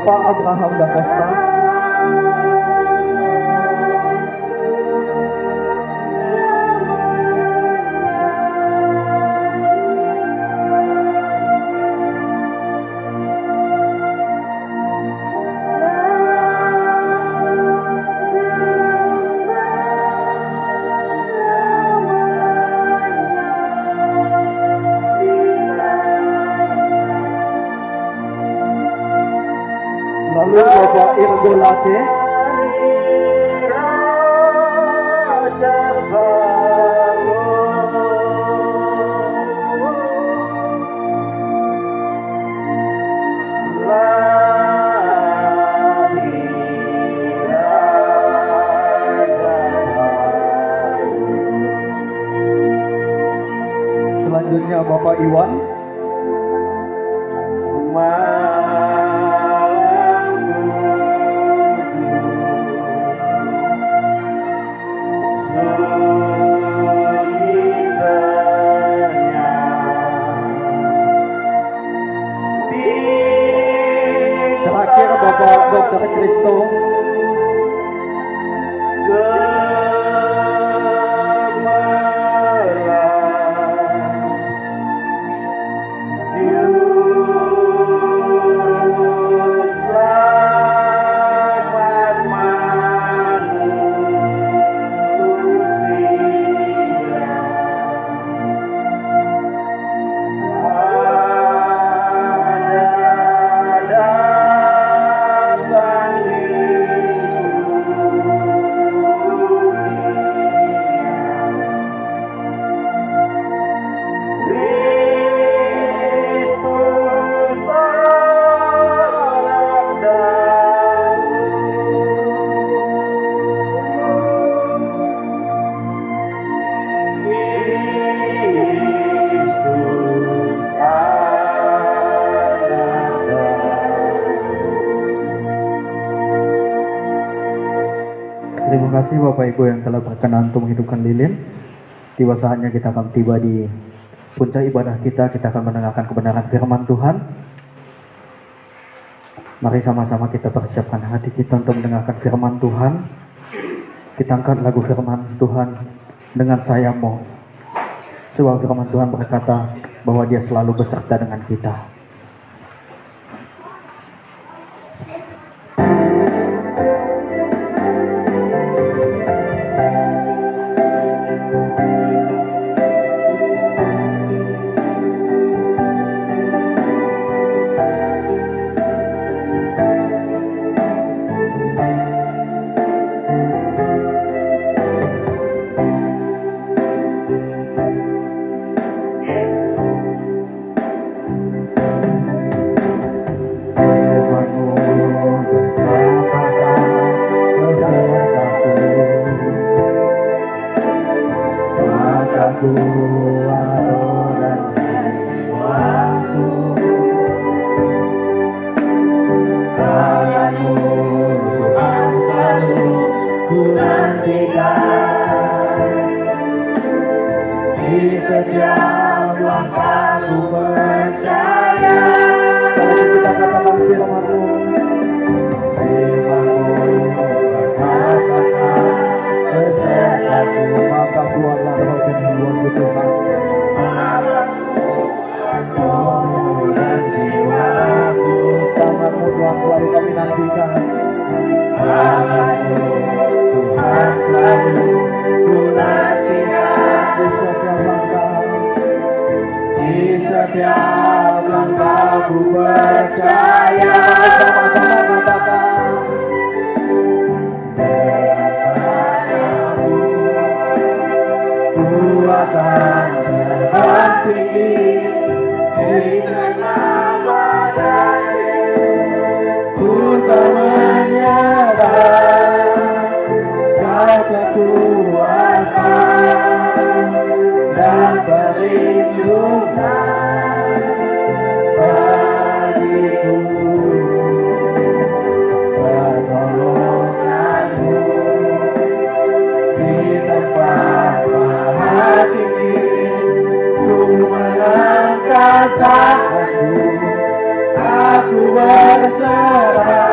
Bapak Abraham Da Costa, lalu Bapak Irgo Late, selanjutnya Bapak Iwan, terakhir Bapak Dr. Kristo, terima kasih Bapak Ibu yang telah berkenan untuk menghidupkan lilin. Tiba saatnya kita akan tiba di puncak ibadah kita. Kita akan mendengarkan kebenaran firman Tuhan. Mari sama-sama kita persiapkan hati kita untuk mendengarkan firman Tuhan. Kita angkat lagu firman Tuhan dengan sayangmu. Sebab firman Tuhan berkata bahwa Dia selalu beserta dengan kita. Di setiap langkahku percaya. Kalau kita katakan firman-Mu, berkata-kata besertaku, maka buatlah roh dan jiwaku Tuhan. Roh dan jiwaku, tangan-Mu Tuhan selalu kami nantikan. Tangan-Mu Tuhan selalu ku nantikan. Di setiap langkahku percaya. Sama-sama katakan, bersamamu ku akan terbang tinggi di tengah badai. Ku tak menyerah, Kau kekuatan dan perlindungan bagiku. Pertolongan-Mu di tempat pahat ini, ku mengangkat tanganku, aku berserah.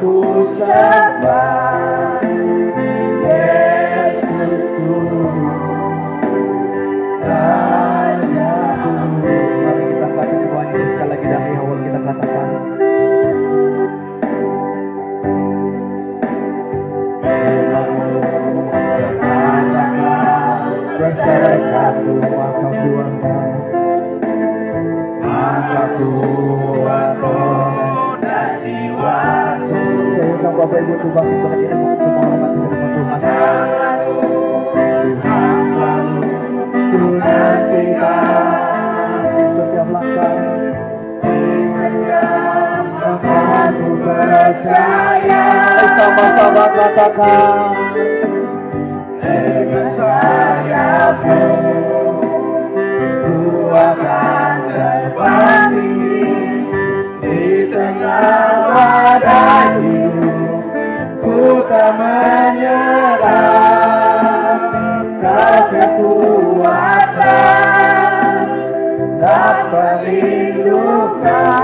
ku sembah, Yesusku, Rajaku. Mari kita kasih doanya sekali lagi dari awal kita katakan. Berserakanku maka kuangkat, maka kuangkat dan jiwaku. Sehingga Bapak Ibu itu bangkit lagi untuk menghormati firman Tuhan. Tuhan selalu ku nantikan di setiap langkah, di setiap langkah ku percaya. Sama-sama katakan. Dengan sayapmu ku akan terbang tinggi di tengah badai hidup. Ku tak menyerah, Kau kekuatan dan perlindungan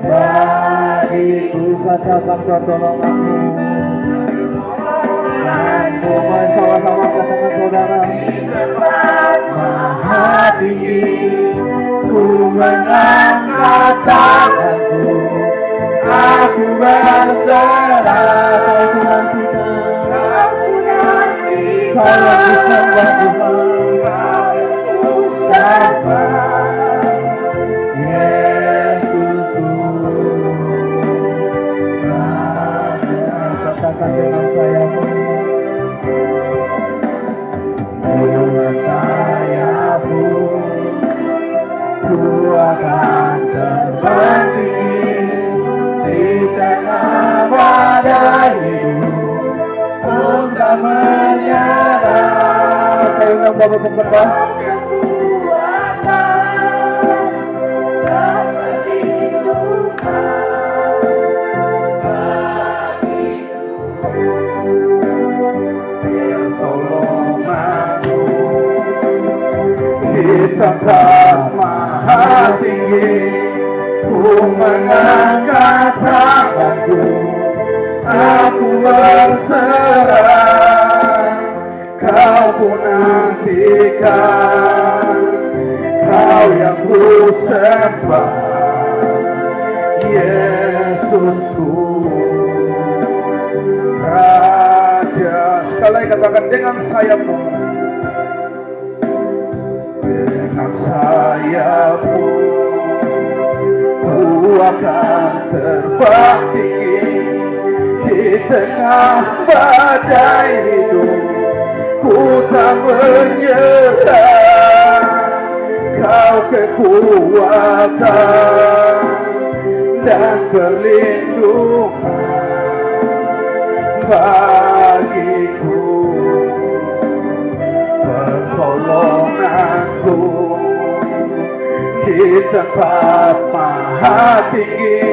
bagiku. Katakan pertolonganmu. Mari sama-sama katakan saudara. Di tempat maha tinggi ku mengangkat tanganku, aku berserah. Kau nantikan, kau yang disembah Tuhan, kau yang kusembah, Yesusku. Katakan dengan sayapmu. Dengan sayapmu ku akan terbang tinggi di tengah badai hidup. Ku tak menyerah. Saya undang Bapak Pemberkah. Di tempat maha tinggi ku mengangkat tanganku, aku berserah. Kau ku nantikan, Kau yang ku sembah, Yesusku, Raja. Sekali lagi katakan dengan sayapmu. Dengan sayapmu ku akan terbang tinggi di tengah badai hidup. Ku tak menyerah, Kau kekuatan dan perlindungan bagiku. Pertolonganku di tempat maha tinggi,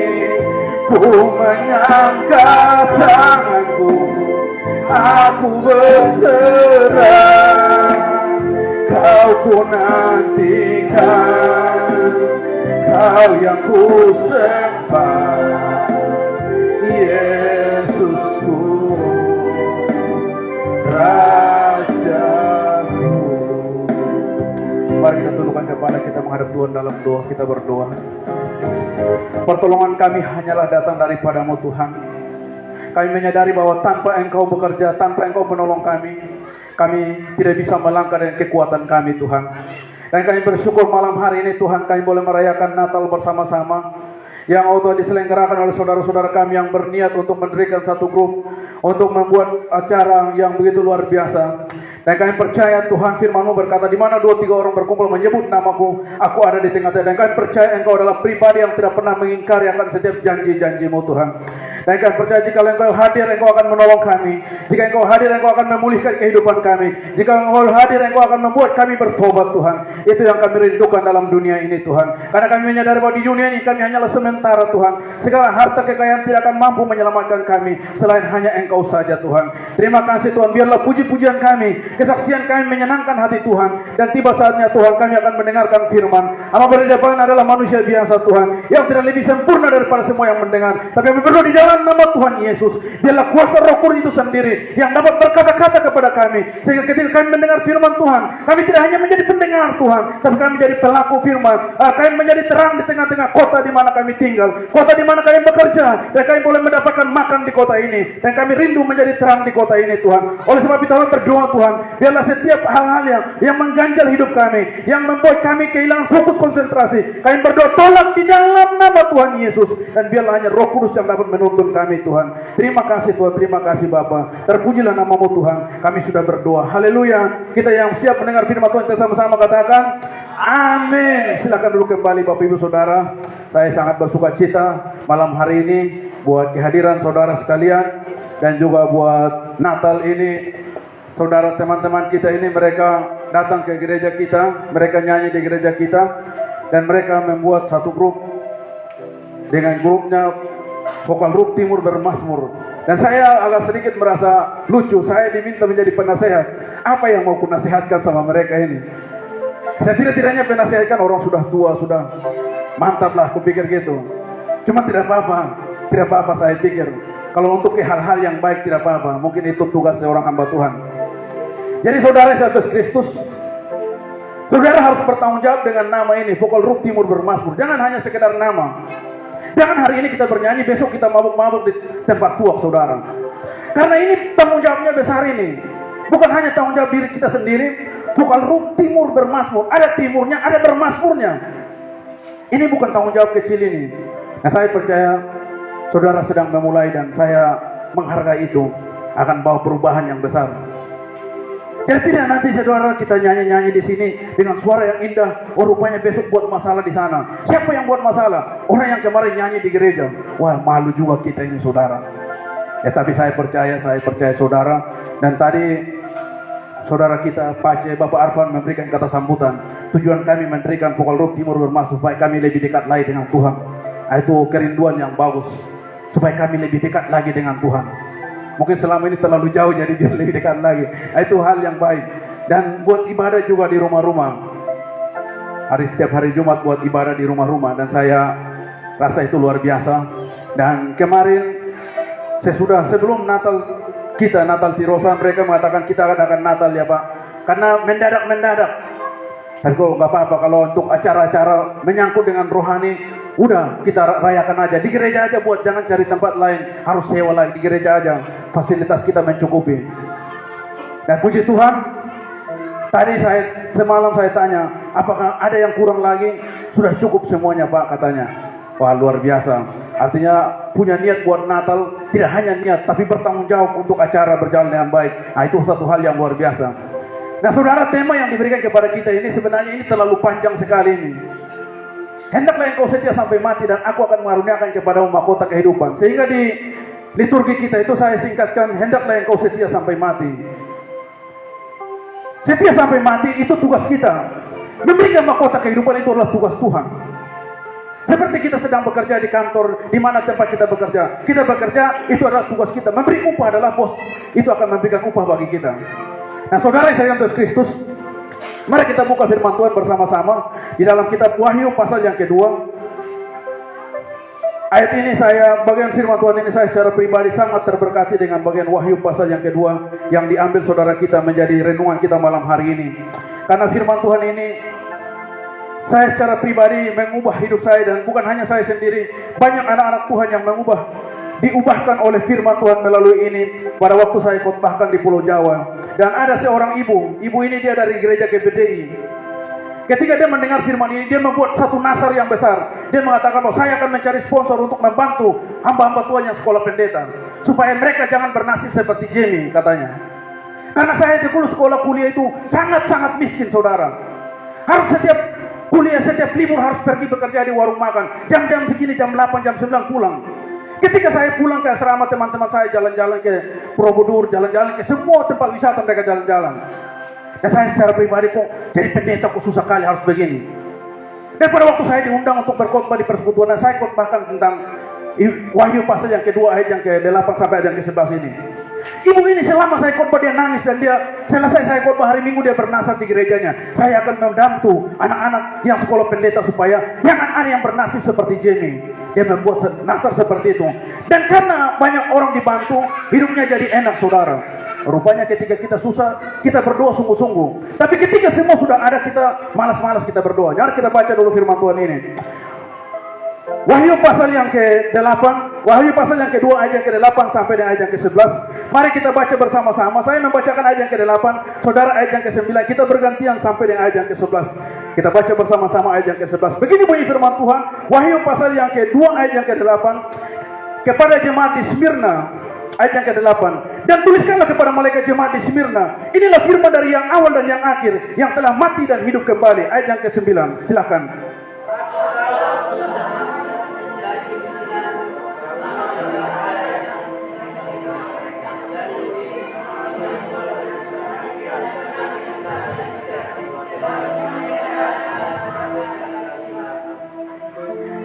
ku mengangkat tanganku, aku berserah. Kau ku nantikan, Kau yang ku sembah, Yesusku, Rajaku. Mari kita tundukkan kepala kita menghadap Tuhan dalam doa. Kita berdoa. Pertolongan kami hanyalah datang daripadamu Tuhan. Kami menyadari bahwa tanpa Engkau bekerja, tanpa Engkau menolong kami tidak bisa melangkah dengan kekuatan kami Tuhan. Dan kami bersyukur malam hari ini Tuhan, kami boleh merayakan Natal bersama-sama, yang Tuhan diselenggarakan oleh saudara-saudara kami yang berniat untuk mendirikan satu grup, untuk membuat acara yang begitu luar biasa. Dan kami percaya Tuhan, firman-Mu berkata, di mana 2-3 orang berkumpul menyebut namaku, aku ada di tengah-tengah. Dan kami percaya Engkau adalah pribadi yang tidak pernah mengingkari akan setiap janji-janji-Mu Tuhan. Dan kami percaya jika Engkau hadir, Engkau akan menolong kami. Jika Engkau hadir, Engkau akan memulihkan kehidupan kami. Jika Engkau hadir, Engkau akan membuat kami bertobat, Tuhan. Itu yang kami rindukan dalam dunia ini, Tuhan. Karena kami menyadari bahwa di dunia ini kami hanyalah sementara, Tuhan. Segala harta kekayaan tidak akan mampu menyelamatkan kami selain hanya Engkau saja, Tuhan. Terima kasih, Tuhan. Biarlah puji-pujian kami, kesaksian kami menyenangkan hati Tuhan. Dan tiba saatnya, Tuhan, kami akan mendengarkan firman. Apa berdepan adalah manusia biasa, Tuhan, yang tidak lebih sempurna daripada semua yang mendengar. Tapi kami berdoa di dalam nama Tuhan Yesus, biarlah kuasa Roh Kudus itu sendiri yang dapat berkata-kata kepada kami, sehingga ketika kami mendengar firman Tuhan, kami tidak hanya menjadi pendengar, Tuhan, tapi kami menjadi pelaku firman. Kami menjadi terang di tengah-tengah kota di mana kami tinggal, kota di mana kami bekerja, dan kami boleh mendapatkan makan di kota ini, dan kami rindu menjadi terang di kota ini, Tuhan. Oleh sebab itu kami berdoa, Tuhan, biarlah setiap hal-hal yang mengganjal hidup kami, yang membuat kami kehilangan fokus konsentrasi, kami berdoa tolak di dalam nama Tuhan Yesus, dan biarlah hanya Roh Kudus yang dapat menuntun kami, Tuhan. Terima kasih, Tuhan. Terima kasih, Bapa. Terpujilah nama-Mu, Tuhan. Kami sudah berdoa. Haleluya. Kita yang siap mendengar firman Tuhan, kita sama-sama katakan amin. Silakan dulu kembali, Bapak Ibu Saudara. Saya sangat bersuka cita malam hari ini buat kehadiran saudara sekalian, dan juga buat Natal ini. Saudara, teman-teman kita ini, mereka datang ke gereja kita, mereka nyanyi di gereja kita, dan mereka membuat satu grup dengan grupnya Vokal Rup Timur Bermazmur. Dan saya agak sedikit merasa lucu, saya diminta menjadi penasehat. Apa yang mau kunasihatkan sama mereka ini? Saya tidak-tidaknya penasihatkan orang sudah tua, sudah mantap lah, kupikir gitu. Cuma tidak apa-apa saya pikir. Kalau untuk hal-hal yang baik tidak apa-apa, mungkin itu tugas seorang hamba Tuhan. Jadi saudara di atas Kristus, saudara harus bertanggung jawab dengan nama ini, Vokal Rup Timur Bermazmur. Jangan hanya sekedar nama. Jangan hari ini kita bernyanyi, besok kita mabuk-mabuk di tempat tuak, saudara. Karena ini tanggung jawabnya besar ini. Bukan hanya tanggung jawab diri kita sendiri. Vokal Rup Timur Bermazmur, ada timurnya, ada bermazmurnya. Ini bukan tanggung jawab kecil ini. Nah, saya percaya saudara sedang memulai, dan saya menghargai itu akan bawa perubahan yang besar. Dan tidak nanti saudara kita nyanyi-nyanyi di sini dengan suara yang indah, oh rupanya besok buat masalah di sana. Siapa yang buat masalah? Orang yang kemarin nyanyi di gereja. Wah, malu juga kita ini, saudara. Ya, tapi saya percaya saudara. Dan tadi saudara kita Pak Bapak Arfan memberikan kata sambutan. Tujuan kami mendirikan Vokal Rup Timur Bermazmur supaya kami lebih dekat lagi dengan Tuhan. Itu kerinduan yang bagus, supaya kami lebih dekat lagi dengan Tuhan. Mungkin selama ini terlalu jauh, jadi biar lebih dekat lagi. Itu hal yang baik. Dan buat ibadah juga di rumah-rumah. Setiap hari Jumat buat ibadah di rumah-rumah. Dan saya rasa itu luar biasa. Dan kemarin sebelum Natal kita, Natal Tirosa, mereka mengatakan kita akan Natal ya Pak. Karena mendadak. Tapi kok nggak apa-apa kalau untuk acara-acara menyangkut dengan rohani, udah kita rayakan aja di gereja aja, buat jangan cari tempat lain, harus sewa lagi, di gereja aja, fasilitas kita mencukupi. Dan puji Tuhan, tadi semalam saya tanya, apakah ada yang kurang lagi? Sudah cukup semuanya Pak, katanya. Wah, luar biasa. Artinya punya niat buat Natal, tidak hanya niat tapi bertanggung jawab untuk acara berjalan dengan baik. Nah, itu satu hal yang luar biasa. Nah saudara, tema yang diberikan kepada kita ini sebenarnya ini terlalu panjang sekali ini. Hendaklah engkau setia sampai mati, dan aku akan mengaruniakan kepadamu mahkota kehidupan. Sehingga di liturgi kita itu saya singkatkan, hendaklah engkau setia sampai mati. Setia sampai mati itu tugas kita. Memberikan mahkota kehidupan itu adalah tugas Tuhan. Seperti kita sedang bekerja di kantor, di mana tempat kita bekerja. Kita bekerja, itu adalah tugas kita. Memberi upah adalah bos, itu akan memberikan upah bagi kita. Nah saudara yang saya Yesus Kristus, mari kita buka firman Tuhan bersama-sama di dalam kitab Wahyu pasal yang kedua. Ayat ini bagian firman Tuhan ini saya secara pribadi sangat terberkati dengan bagian Wahyu pasal yang kedua yang diambil saudara kita menjadi renungan kita malam hari ini. Karena firman Tuhan ini saya secara pribadi mengubah hidup saya, dan bukan hanya saya sendiri, banyak anak-anak Tuhan yang diubahkan oleh firman Tuhan melalui ini. Pada waktu saya khotbahkan di Pulau Jawa, dan ada seorang ibu ini dia dari gereja GBDI. Ketika dia mendengar firman ini, dia membuat satu nasar yang besar. Dia mengatakan bahwa saya akan mencari sponsor untuk membantu hamba-hamba Tuhan yang sekolah pendeta, supaya mereka jangan bernasib seperti Jamie, katanya. Karena saya dulu sekolah kuliah itu sangat-sangat miskin, saudara. Harus setiap libur harus pergi bekerja di warung makan. Jam-jam begini, jam 8, jam 9 pulang. Ketika saya pulang ke asrama, teman-teman saya jalan-jalan ke Borobudur, jalan-jalan ke semua tempat wisata mereka jalan-jalan. Dan saya secara pribadi kok jadi pendeta kok susah kali harus begini. Dan pada waktu saya diundang untuk berkhotbah di persekutuan, saya khotbahkan tentang Wahyu pasal yang kedua ayat yang ke-8 sampai ayat yang ke-11 ini. Ibu ini selama saya khotbah dia nangis, dan dia selesai saya khotbah hari Minggu dia bernasar di gerejanya. Saya akan membantu anak-anak yang sekolah pendeta supaya jangan ada yang bernasib seperti Jamie. Dia membuat nasar seperti itu. Dan karena banyak orang dibantu, hidupnya jadi enak, saudara. Rupanya ketika kita susah, kita berdoa sungguh-sungguh. Tapi ketika semua sudah ada, kita malas-malas kita berdoa. Mari kita baca dulu firman Tuhan ini. Wahyu pasal yang ke-8, Wahyu pasal yang kedua ayat yang ke-8 sampai dengan ayat yang ke-11. Mari kita baca bersama-sama. Saya membacakan ayat yang ke-8, saudara ayat yang ke-9. Kita bergantian sampai dengan ayat yang ke-11. Kita baca bersama-sama ayat yang ke-11. Begini bunyi firman Tuhan, Wahyu pasal yang kedua ayat yang ke-8, kepada jemaat di Smyrna, ayat yang ke-8. Dan tuliskanlah kepada malaikat jemaat di Smyrna, inilah firman dari yang awal dan yang akhir, yang telah mati dan hidup kembali. Ayat yang ke-9. Silakan.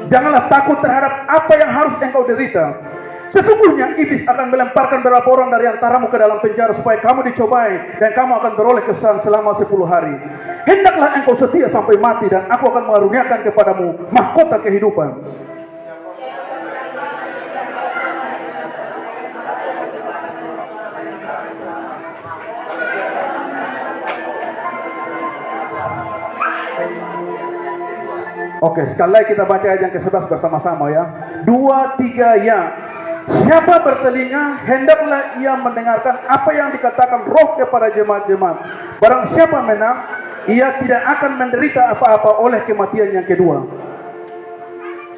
Janganlah takut terhadap apa yang harus engkau derita. Sesungguhnya iblis akan melemparkan beberapa orang dari antaramu ke dalam penjara supaya kamu dicobai dan kamu akan beroleh kesusahan selama 10 hari. Hendaklah engkau setia sampai mati dan aku akan mengaruniakan kepadamu mahkota kehidupan. Oke, sekali lagi kita baca ayat yang ke-11 bersama-sama ya. 2, 3 ya. Siapa bertelinga, hendaklah ia mendengarkan apa yang dikatakan Roh kepada jemaat-jemaat. Barang siapa menang, ia tidak akan menderita apa-apa oleh kematian yang kedua.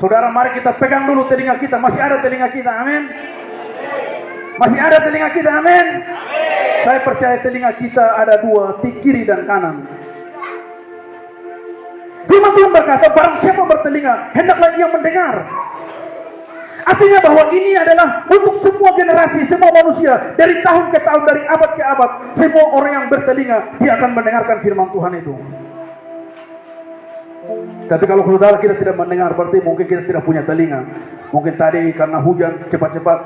Saudara, mari kita pegang dulu telinga kita. Masih ada telinga kita, amin. Masih ada telinga kita, amin. Saya percaya telinga kita ada dua, kiri dan kanan. Firman Tuhan berkata, barang siapa bertelinga, hendaklah ia mendengar. Artinya bahwa ini adalah untuk semua generasi, semua manusia, dari tahun ke tahun, dari abad ke abad. Semua orang yang bertelinga, dia akan mendengarkan firman Tuhan itu. Tapi kalau saudara kita tidak mendengar, berarti mungkin kita tidak punya telinga. Mungkin tadi karena hujan cepat-cepat,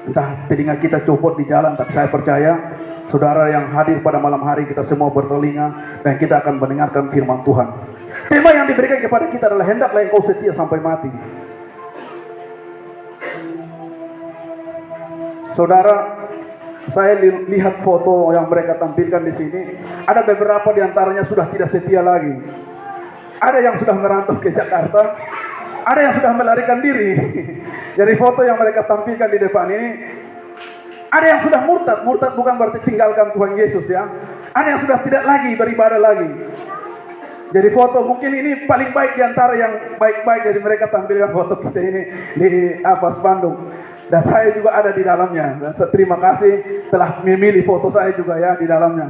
entah telinga kita copot di jalan. Tapi saya percaya, saudara yang hadir pada malam hari, kita semua bertelinga, dan kita akan mendengarkan firman Tuhan. Tema yang diberikan kepada kita adalah hendaklah engkau setia sampai mati. Saudara, saya lihat foto yang mereka tampilkan di sini. Ada beberapa di antaranya sudah tidak setia lagi. Ada yang sudah merantau ke Jakarta. Ada yang sudah melarikan diri. Jadi foto yang mereka tampilkan di depan ini, ada yang sudah murtad. Murtad bukan berarti tinggalkan Tuhan Yesus ya. Ada yang sudah tidak lagi beribadah lagi. Jadi foto mungkin ini paling baik di antara yang baik-baik. Jadi mereka tampilkan foto kita ini di Apas Bandung. Dan saya juga ada di dalamnya. Dan terima kasih telah memilih foto saya juga ya di dalamnya.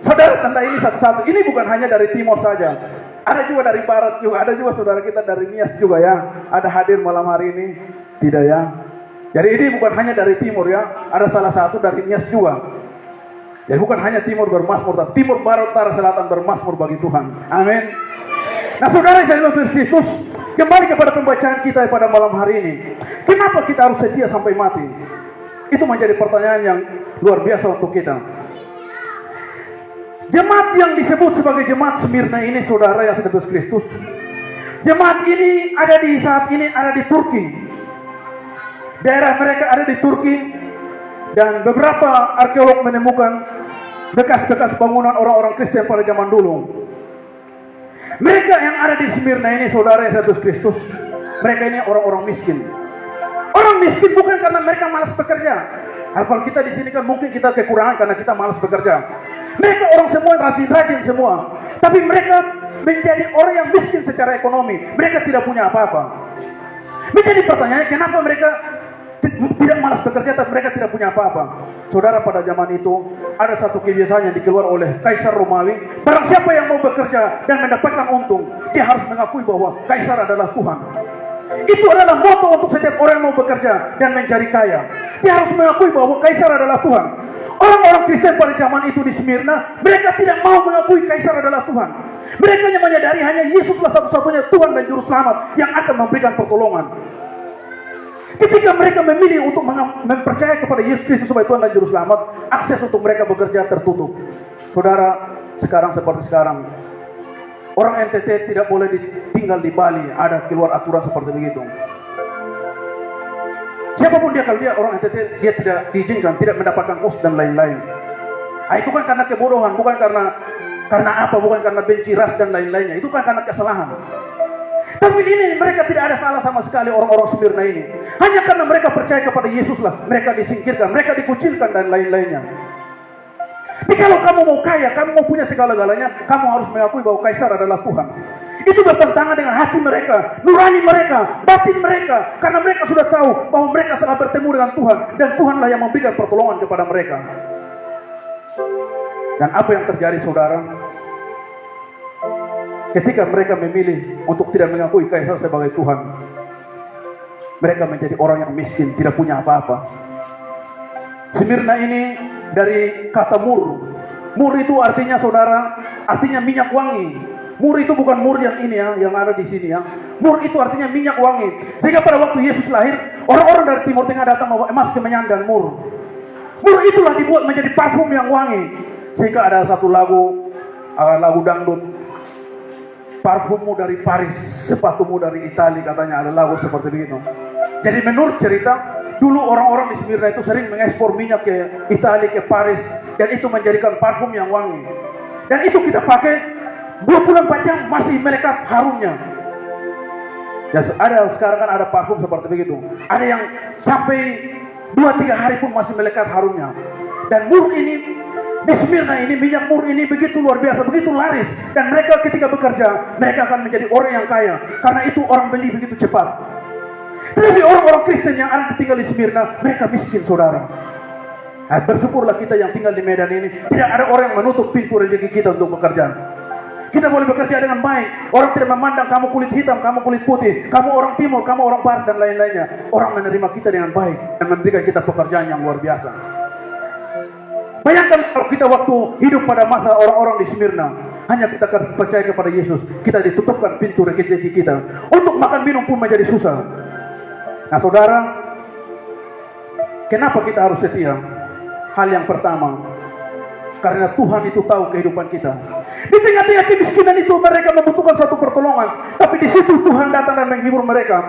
Saudara, tanda ini satu-satu. Ini bukan hanya dari timur saja. Ada juga dari barat juga. Ada juga saudara kita dari Nias juga ya. Ada hadir malam hari ini. Tidak ya. Jadi ini bukan hanya dari timur ya. Ada salah satu dari Nias juga. Jadi bukan hanya timur bermasmur, tapi timur, barat, utara, selatan bermasmur bagi Tuhan. Amin. Nah saudara yang dalam Kristus, kembali kepada pembacaan kita pada malam hari ini. Kenapa kita harus setia sampai mati? Itu menjadi pertanyaan yang luar biasa untuk kita. Jemaat yang disebut sebagai jemaat Smyrna ini, saudara yang sedang Kristus, jemaat ini ada di saat ini ada di Turki. Daerah mereka ada di Turki. Dan beberapa arkeolog menemukan bekas-bekas bangunan orang-orang Kristen pada zaman dulu. Mereka yang ada di Smyrna ini, saudara Yesus Kristus, mereka ini orang-orang miskin. Orang miskin bukan karena mereka malas bekerja. Kalau kita di sini kan mungkin kita kekurangan karena kita malas bekerja. Mereka orang semua rajin-rajin semua. Tapi mereka menjadi orang yang miskin secara ekonomi. Mereka tidak punya apa-apa. Menjadi pertanyaan, kenapa mereka tidak malas bekerja tapi mereka tidak punya apa-apa? Saudara, pada zaman itu ada satu kebiasaan yang dikeluar oleh Kaisar Romawi. Barang siapa yang mau bekerja dan mendapatkan untung, dia harus mengakui bahwa Kaisar adalah Tuhan. Itu adalah moto untuk setiap orang yang mau bekerja dan mencari kaya. Dia harus mengakui bahwa Kaisar adalah Tuhan. Orang-orang Kristen pada zaman itu di Smyrna, mereka tidak mau mengakui Kaisar adalah Tuhan. Mereka hanya menyadari hanya Yesuslah satu-satunya Tuhan dan Juru Selamat yang akan memberikan pertolongan. Ketika mereka memilih untuk mempercayai kepada Yesus Kristus sebagai Tuhan dan Juru Selamat, akses untuk mereka bekerja tertutup. Saudara, sekarang seperti sekarang, orang NTT tidak boleh tinggal di Bali, ada keluar aturan seperti begitu. Siapapun dia, kalau dia orang NTT, dia tidak diizinkan, tidak mendapatkan kos dan lain-lain. Itu kan karena kebodohan, bukan karena apa, bukan karena benci ras dan lain-lainnya. Itu kan karena kesalahan. Tapi ini mereka tidak ada salah sama sekali, orang-orang Smyrna ini. Hanya karena mereka percaya kepada Yesuslah, mereka disingkirkan, mereka dikucilkan dan lain-lainnya. Tapi kalau kamu mau kaya, kamu mau punya segala-galanya, kamu harus mengakui bahwa Kaisar adalah Tuhan. Itu bertentangan dengan hati mereka, nurani mereka, batin mereka. Karena mereka sudah tahu bahwa mereka telah bertemu dengan Tuhan, dan Tuhanlah yang memberikan pertolongan kepada mereka. Dan apa yang terjadi, saudara? Ketika mereka memilih untuk tidak mengakui Kaisar sebagai Tuhan, mereka menjadi orang yang miskin, tidak punya apa-apa. Smyrna ini dari kata mur. Mur itu artinya, saudara, artinya minyak wangi. Mur itu bukan mur yang ini ya, yang ada di sini ya. Mur itu artinya minyak wangi. Sehingga pada waktu Yesus lahir, orang-orang dari Timur Tengah datang membawa emas, kemenyan, dan mur. Mur itulah dibuat menjadi parfum yang wangi. Sehingga ada satu lagu dangdut, parfummu dari Paris, sepatumu dari Italia, katanya ada lagu seperti begitu. Jadi menurut cerita, dulu orang-orang di Smyrna itu sering mengekspor minyak ke Italia, ke Paris, dan itu menjadikan parfum yang wangi. Dan itu kita pakai 24 jam masih melekat harumnya. Ya, sekarang kan ada parfum seperti begitu. Ada yang sampai 2-3 hari pun masih melekat harumnya. Dan mur ini di Smyrna ini, minyak mur ini begitu luar biasa, begitu laris. Dan mereka ketika bekerja, mereka akan menjadi orang yang kaya. Karena itu orang beli begitu cepat. Tapi orang-orang Kristen yang ada tinggal di Smyrna, mereka miskin, saudara. Nah, bersyukurlah kita yang tinggal di Medan ini, tidak ada orang yang menutup pintu rezeki kita untuk bekerja. Kita boleh bekerja dengan baik. Orang tidak memandang kamu kulit hitam, kamu kulit putih, kamu orang timur, kamu orang barat, dan lain-lainnya. Orang menerima kita dengan baik dan memberikan kita pekerjaan yang luar biasa. Bayangkan kalau kita waktu hidup pada masa orang-orang di Smyrna, hanya kita percaya kepada Yesus, kita ditutupkan pintu rezeki kita. Untuk makan minum pun menjadi susah. Nah, saudara, kenapa kita harus setia? Hal yang pertama, karena Tuhan itu tahu kehidupan kita. Di tengah-tengah kemiskinan itu mereka membutuhkan satu pertolongan, tapi di situ Tuhan datang dan menghibur mereka.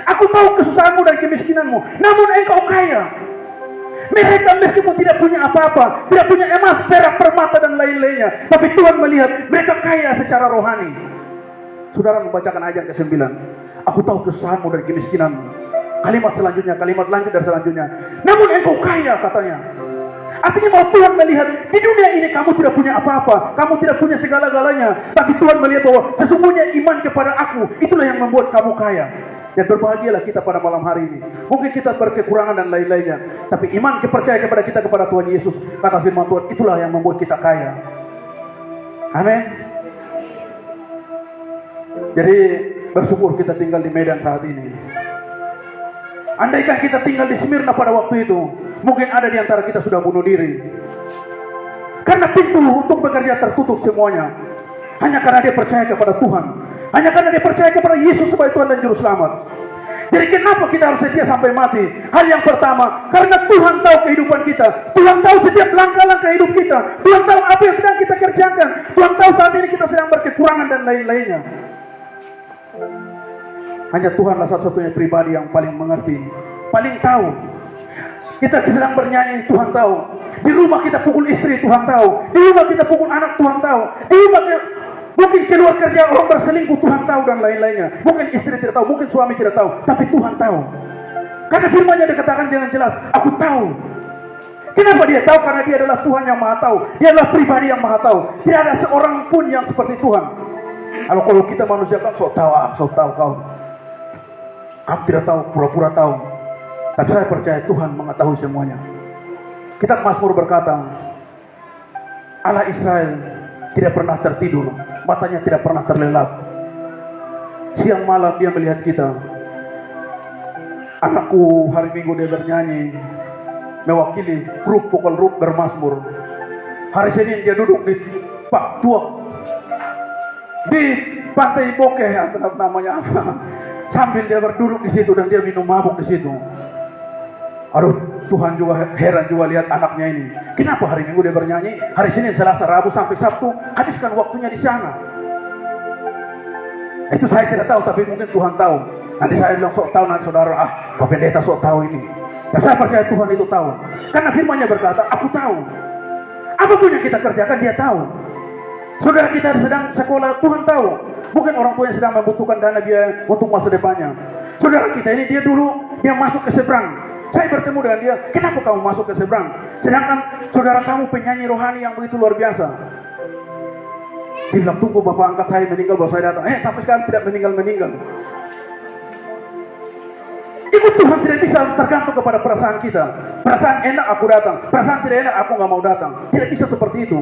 Aku tahu kesusahanmu dan kemiskinanmu, namun engkau kaya. Mereka meskipun tidak punya apa-apa, tidak punya emas, perak, permata, dan lain-lainnya, tapi Tuhan melihat mereka kaya secara rohani. Saudara membacakan ayat ke-9. Aku tahu kesusahanmu dan kemiskinanmu. Kalimat selanjutnya, kalimat lanjut dan selanjutnya. Namun engkau kaya, katanya. Artinya bahwa Tuhan melihat di dunia ini kamu tidak punya apa-apa, kamu tidak punya segala-galanya, tapi Tuhan melihat bahwa sesungguhnya iman kepada aku itulah yang membuat kamu kaya. Dan berbahagialah kita pada malam hari ini. Mungkin kita berkekurangan dan lain-lainnya, tapi iman kepercayaan kepada kita kepada Tuhan Yesus, kata firman Tuhan, itulah yang membuat kita kaya. Amin. Jadi bersyukur kita tinggal di Medan saat ini. Andaikan kita tinggal di Smyrna pada waktu itu, mungkin ada di antara kita sudah bunuh diri. Karena pintu untuk bekerja tertutup semuanya. Hanya karena dia percaya kepada Tuhan. Hanya karena dia percaya kepada Yesus sebagai Tuhan dan Juru Selamat. Jadi kenapa kita harus setia sampai mati? Hal yang pertama, karena Tuhan tahu kehidupan kita. Tuhan tahu setiap langkah-langkah hidup kita. Tuhan tahu apa yang sedang kita kerjakan. Tuhan tahu saat ini kita sedang berkekurangan dan lain-lainnya. Hanya Tuhanlah satu-satunya pribadi yang paling mengerti, paling tahu. Kita sedang bernyanyi, Tuhan tahu. Di rumah kita pukul istri, Tuhan tahu. Di rumah kita pukul anak, Tuhan tahu. Di rumah kita, mungkin keluar kerja orang berselingkuh, Tuhan tahu, dan lain-lainnya. Mungkin istri tidak tahu, mungkin suami tidak tahu, tapi Tuhan tahu. Karena firman-Nya dikatakan dengan jelas, aku tahu. Kenapa dia tahu? Karena dia adalah Tuhan yang maha tahu. Dia adalah pribadi yang maha tahu. Tidak ada seorang pun yang seperti Tuhan. Kalau kita manusia kan sok tahu kau. Kamu tidak tahu, pura-pura tahu. Tapi saya percaya Tuhan mengetahui semuanya. Kitab Mazmur berkata, Allah Israel tidak pernah tertidur, matanya tidak pernah terlelap. Siang malam dia melihat kita. anakku hari Minggu dia bernyanyi mewakili grup vokal grup bermazmur. Hari Senin dia duduk di Pak Tuak di Pantai Bokeh, atau namanya apa, sambil dia berduduk di situ dan dia minum mabuk di situ. Aduh, Tuhan juga heran juga lihat anaknya ini. Kenapa hari Minggu dia bernyanyi? Hari Senin, Selasa, Rabu sampai Sabtu habiskan waktunya di sana. Itu saya tidak tahu, tapi mungkin Tuhan tahu. Nanti saya bilang sok tahu, nanti saudara, Pak Pendeta sok tahu ini. Dan saya percaya Tuhan itu tahu. Karena firman-Nya berkata, aku tahu. Apapun yang kita kerjakan, dia tahu. Saudara kita sedang sekolah, Tuhan tahu. Bukan orang tua yang sedang membutuhkan dana biaya untuk masa depannya. Saudara kita ini, dia dulu, dia masuk ke seberang. Saya bertemu dengan dia, kenapa kamu masuk ke seberang? Sedangkan saudara kamu penyanyi rohani yang begitu luar biasa. Dia bilang, tunggu bapak angkat saya meninggal baru saya datang. Sampai sekarang tidak meninggal. Itu Tuhan tidak bisa tergantung kepada perasaan kita. Perasaan enak aku datang, perasaan tidak enak aku nggak mau datang. Tidak bisa seperti itu.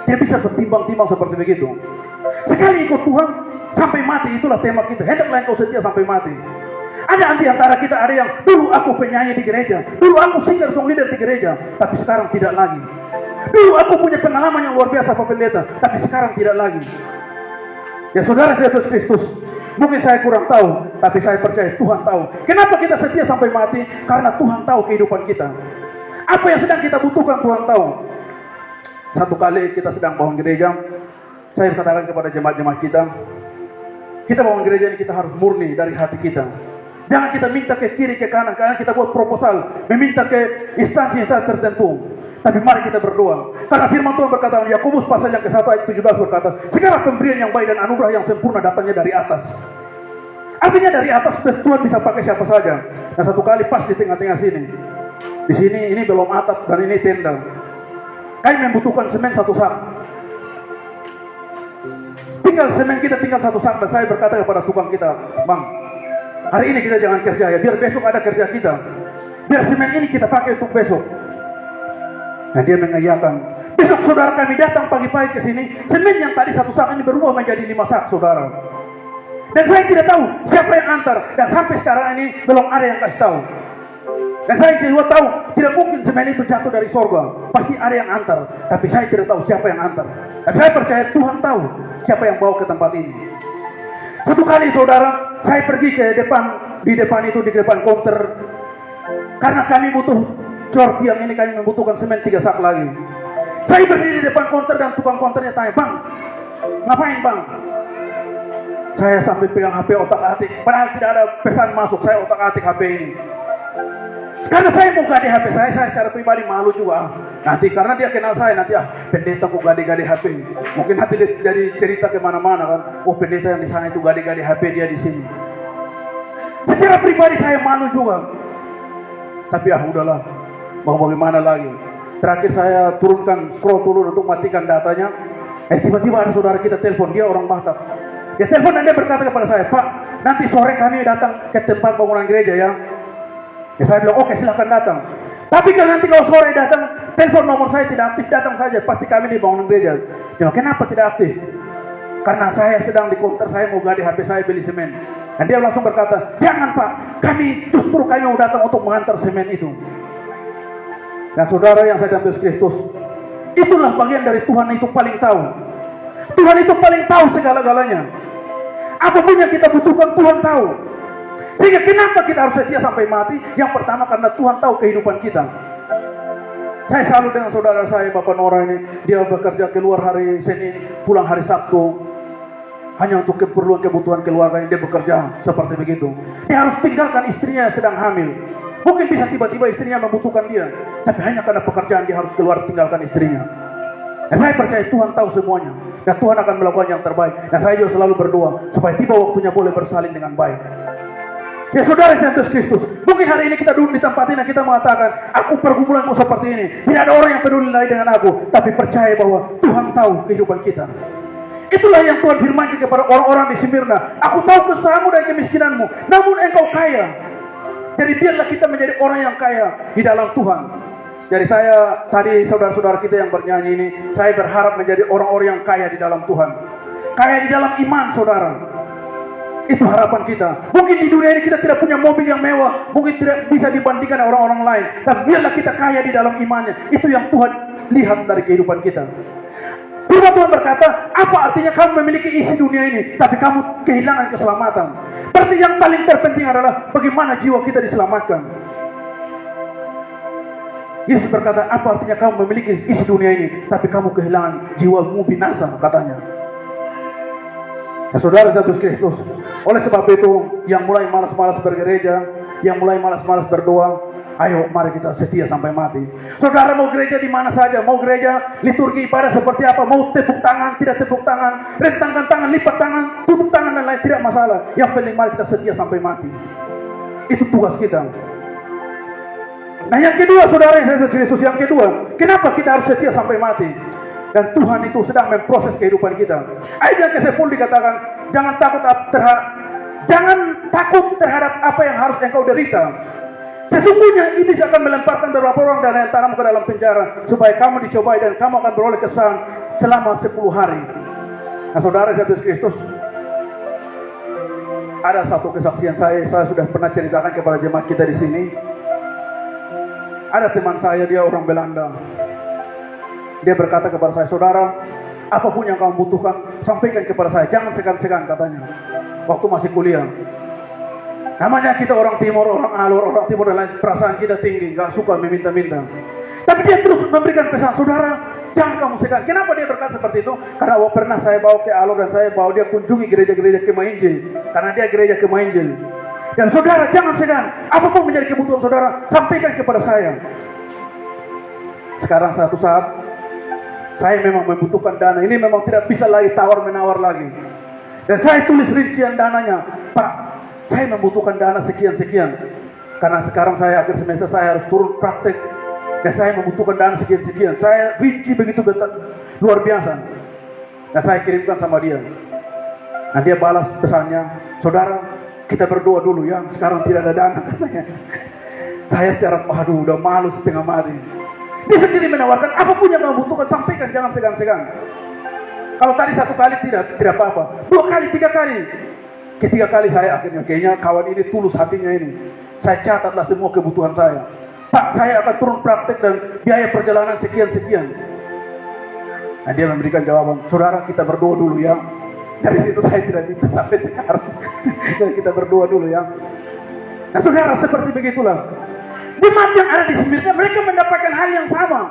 Tidak bisa bertimbang-timbang seperti begitu. Sekali ikut Tuhan sampai mati, itulah tema kita. Hendaklah engkau setia sampai mati. Ada di antara kita ada yang dulu aku penyanyi di gereja, dulu aku singer song leader di gereja, tapi sekarang tidak lagi. Dulu aku punya pengalaman yang luar biasa Pak Pendeta, tapi sekarang tidak lagi. Ya saudara Yesus Kristus, mungkin saya kurang tahu, tapi saya percaya Tuhan tahu. Kenapa kita setia sampai mati? Karena Tuhan tahu kehidupan kita. Apa yang sedang kita butuhkan Tuhan tahu. Satu kali kita sedang bangun gereja, saya katakan kepada jemaat-jemaat kita bangun gereja ini kita harus murni dari hati kita. Jangan kita minta ke kiri ke kanan, karena kita buat proposal, meminta ke instansi-instansi tertentu. Tapi mari kita berdoa. Karena firman Tuhan berkata, Yakobus pasal yang ke-1 ayat 17 berkata, segala pemberian yang baik dan anugerah yang sempurna datangnya dari atas. Artinya dari atas Tuhan bisa pakai siapa saja. Dan satu kali pas di tengah-tengah sini. Di sini ini belum atap dan ini tenda. Kami membutuhkan semen 1 sak. Tinggal semen kita tinggal 1 sak, dan saya berkata kepada tukang kita, Bang, hari ini kita jangan kerja ya, biar besok ada kerja kita. Biar semen ini kita pakai untuk besok. Nah dia mengayakan. Besok saudara kami datang pagi-pagi ke sini, semen yang tadi 1 sak ini berubah menjadi 5 sak saudara. Dan saya tidak tahu siapa yang antar, dan sampai sekarang ini belum ada yang kasih tahu. Dan saya juga tahu tidak mungkin semen itu jatuh dari sorga, pasti ada yang antar. Tapi saya tidak tahu siapa yang antar. Dan saya percaya Tuhan tahu siapa yang bawa ke tempat ini. Satu kali saudara, saya pergi ke depan, di depan konter, karena kami butuh cor tiang ini, kami membutuhkan semen 3 sak lagi. Saya berdiri di depan konter dan tukang konternya tanya, Bang, ngapain Bang? Saya sambil pegang HP otak-atik, padahal tidak ada pesan masuk, saya otak-atik HP ini. Karena saya mau gade HP saya secara pribadi malu juga. Nanti karena dia kenal saya, nanti pendeta kok gade-gade HP. Mungkin nanti jadi cerita kemana-mana kan. Oh pendeta yang di sana itu gade-gade HP dia di sini. Secara pribadi saya malu juga. Tapi udahlah, mau bagaimana lagi. Terakhir saya scroll turun untuk matikan datanya. Tiba-tiba ada saudara kita telepon, dia orang Batak. Dia telepon dan dia berkata kepada saya, Pak, nanti sore kami datang ke tempat bangunan gereja ya. Ya saya bilang, oke silahkan datang. Tapi kalau nanti kalau sore datang, telepon nomor saya tidak aktif, datang saja. Pasti kami di bangunan gereja. Ya, kenapa tidak aktif? Karena saya sedang di konter, saya mau gade HP saya beli semen. Dan dia langsung berkata, jangan Pak, kami mau datang untuk mengantar semen itu. Dan saudara yang saya Yesus Kristus, itulah bagian dari Tuhan itu paling tahu. Tuhan itu paling tahu segala-galanya. Apapun yang kita butuhkan, Tuhan tahu. Sehingga kenapa kita harus setia sampai mati? Yang pertama karena Tuhan tahu kehidupan kita. Saya selalu dengan saudara saya, Bapak Nora ini, dia bekerja keluar hari Senin, pulang hari Sabtu. Hanya untuk kebutuhan keluarga yang dia bekerja seperti begitu. Dia harus tinggalkan istrinya yang sedang hamil. Mungkin bisa tiba-tiba istrinya membutuhkan dia, tapi hanya karena pekerjaan dia harus keluar tinggalkan istrinya. Dan saya percaya Tuhan tahu semuanya, dan Tuhan akan melakukan yang terbaik. Dan saya juga selalu berdoa supaya tiba waktunya boleh bersalin dengan baik. Ya saudara Yesus Kristus, mungkin hari ini kita duduk di tempat ini dan kita mengatakan, aku pergumulanku seperti ini, tidak ada orang yang peduli lagi dengan aku. Tapi percaya bahwa Tuhan tahu kehidupan kita. Itulah yang Tuhan firmankan kepada orang-orang di Smyrna. Aku tahu kesusahanmu dan kemiskinanmu, namun engkau kaya. Jadi biarlah kita menjadi orang yang kaya di dalam Tuhan. Jadi saya tadi saudara-saudara kita yang bernyanyi ini, saya berharap menjadi orang-orang yang kaya di dalam Tuhan. Kaya di dalam iman saudara. Itu harapan kita. Mungkin di dunia ini kita tidak punya mobil yang mewah, mungkin tidak bisa dibandingkan orang-orang lain, tapi biarlah kita kaya di dalam imannya. Itu yang Tuhan lihat dari kehidupan kita. Firman Tuhan berkata, apa artinya kamu memiliki isi dunia ini, tapi kamu kehilangan keselamatan? Berarti yang paling terpenting adalah bagaimana jiwa kita diselamatkan. Yesus berkata, apa artinya kamu memiliki isi dunia ini, tapi kamu kehilangan jiwamu binasa, katanya. Nah, saudara Yesus Kristus, oleh sebab itu, yang mulai malas-malas bergereja, yang mulai malas-malas berdoa, ayo mari kita setia sampai mati. Saudara mau gereja di mana saja, mau gereja liturgi ibadah seperti apa, mau tepuk tangan, tidak tepuk tangan, rentangkan tangan, lipat tangan, tutup tangan dan lain, tidak masalah. Yang penting mari kita setia sampai mati. Itu tugas kita. Nah yang kedua, saudara Yesus Kristus, yang kedua, kenapa kita harus setia sampai mati? Dan Tuhan itu sedang memproses kehidupan kita. Ayat yang ke-10 dikatakan, jangan takut terhadap apa yang harus engkau derita. Sesungguhnya iblis akan melemparkan beberapa orang dari antaramu ke dalam penjara, supaya kamu dicobai dan kamu akan beroleh kesan selama 10 hari. Nah saudara Yesus Kristus, ada satu kesaksian saya sudah pernah ceritakan kepada jemaat kita di sini. Ada teman saya, dia orang Belanda. Dia berkata kepada saya, saudara, apapun yang kamu butuhkan, sampaikan kepada saya. Jangan segan-segan, katanya. Waktu masih kuliah. Namanya kita orang timur, orang alur, orang timur dan lain, perasaan kita tinggi, gak suka meminta-minta. Tapi dia terus memberikan pesan, saudara, jangan kamu segan. Kenapa dia berkata seperti itu? Karena pernah saya bawa ke alur dan saya bawa dia kunjungi gereja-gereja Kemah Injil. Karena dia gereja Kemah Injil. Dan saudara, jangan segan. Apapun menjadi kebutuhan saudara, sampaikan kepada saya. Sekarang satu saat, saya memang membutuhkan dana. Ini memang tidak bisa lagi tawar-menawar lagi. Dan saya tulis rincian dananya. Pak, saya membutuhkan dana sekian-sekian. Karena sekarang saya akhir semester saya harus turun praktek. Dan saya membutuhkan dana sekian-sekian. Saya rinci begitu luar biasa. Dan saya kirimkan sama dia. Nah dia balas pesannya, saudara, kita berdoa dulu ya. Sekarang tidak ada dana, katanya. Saya secara, aduh udah malu setengah mati. Dia sendiri menawarkan, apapun yang kamu butuhkan, sampaikan, jangan segan-segan. Kalau tadi satu kali tidak apa-apa. 2 kali, 3 kali. Ketiga kali saya akhirnya, kayaknya kawan ini tulus hatinya ini. Saya catatlah semua kebutuhan saya. Pak, saya akan turun praktek dan biaya perjalanan sekian-sekian. Nah dia memberikan jawaban, saudara kita berdoa dulu ya. Dari situ saya tidak minta sampai sekarang. Dan kita berdoa dulu ya. Nah saudara, seperti begitulah. Jemaat yang ada di Smyrna, mereka mendapatkan hal yang sama.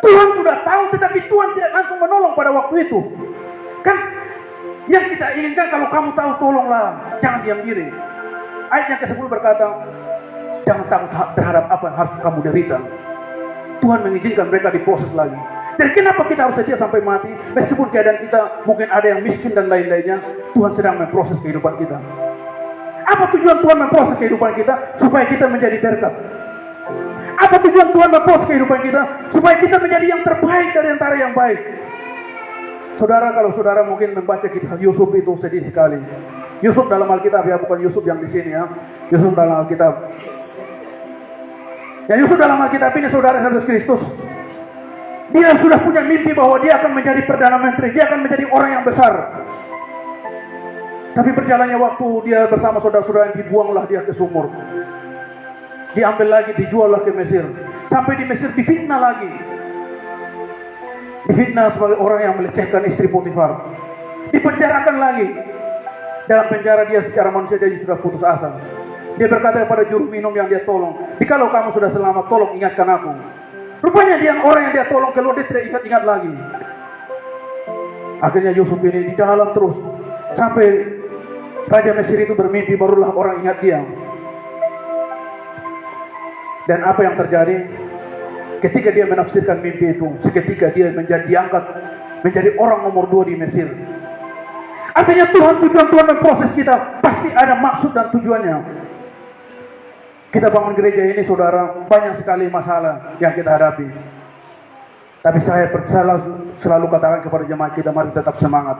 Tuhan sudah tahu, tetapi Tuhan tidak langsung menolong pada waktu itu. Kan, yang kita inginkan kalau kamu tahu, tolonglah. Jangan diam diri. Ayat yang ke-10 berkata, jangan takut terhadap apa yang harus kamu derita. Tuhan mengizinkan mereka diproses lagi. Dan kenapa kita harus setia sampai mati? Meskipun keadaan kita mungkin ada yang miskin dan lain-lainnya, Tuhan sedang memproses kehidupan kita. Apa tujuan Tuhan memproses kehidupan kita? Supaya kita menjadi berkat. Apa tujuan Tuhan memproses kehidupan kita? Supaya kita menjadi yang terbaik dari antara yang baik. Saudara, kalau saudara mungkin membaca kitab Yusuf itu sedih sekali. Yusuf dalam Alkitab ya, bukan Yusuf yang di sini ya. Yusuf dalam Alkitab. Ya Yusuf dalam Alkitab ini saudara Yesus Kristus. Dia sudah punya mimpi bahwa dia akan menjadi Perdana Menteri. Dia akan menjadi orang yang besar. Tapi berjalannya waktu dia bersama saudara-saudara yang dibuanglah dia ke sumur. Diambil lagi, dijual lah ke Mesir. Sampai di Mesir difitnah lagi. Difitnah sebagai orang yang melecehkan istri Potifar. Dipenjarakan lagi. Dalam penjara dia secara manusia jadi sudah putus asa. Dia berkata kepada juru minum yang dia tolong, "Jikalau kamu sudah selamat, tolong ingatkan aku." Rupanya dia orang yang dia tolong keluar, dia tidak ingat-ingat lagi. Akhirnya Yusuf ini di dalam terus. Sampai Raja Mesir itu bermimpi, barulah orang ingat dia. Dan apa yang terjadi? Ketika dia menafsirkan mimpi itu, seketika dia diangkat menjadi orang nomor 2 di Mesir. Artinya tujuan Tuhan memproses kita pasti ada maksud dan tujuannya. Kita bangun gereja ini saudara, banyak sekali masalah yang kita hadapi. Tapi saya selalu katakan kepada jemaat kita, mari tetap semangat.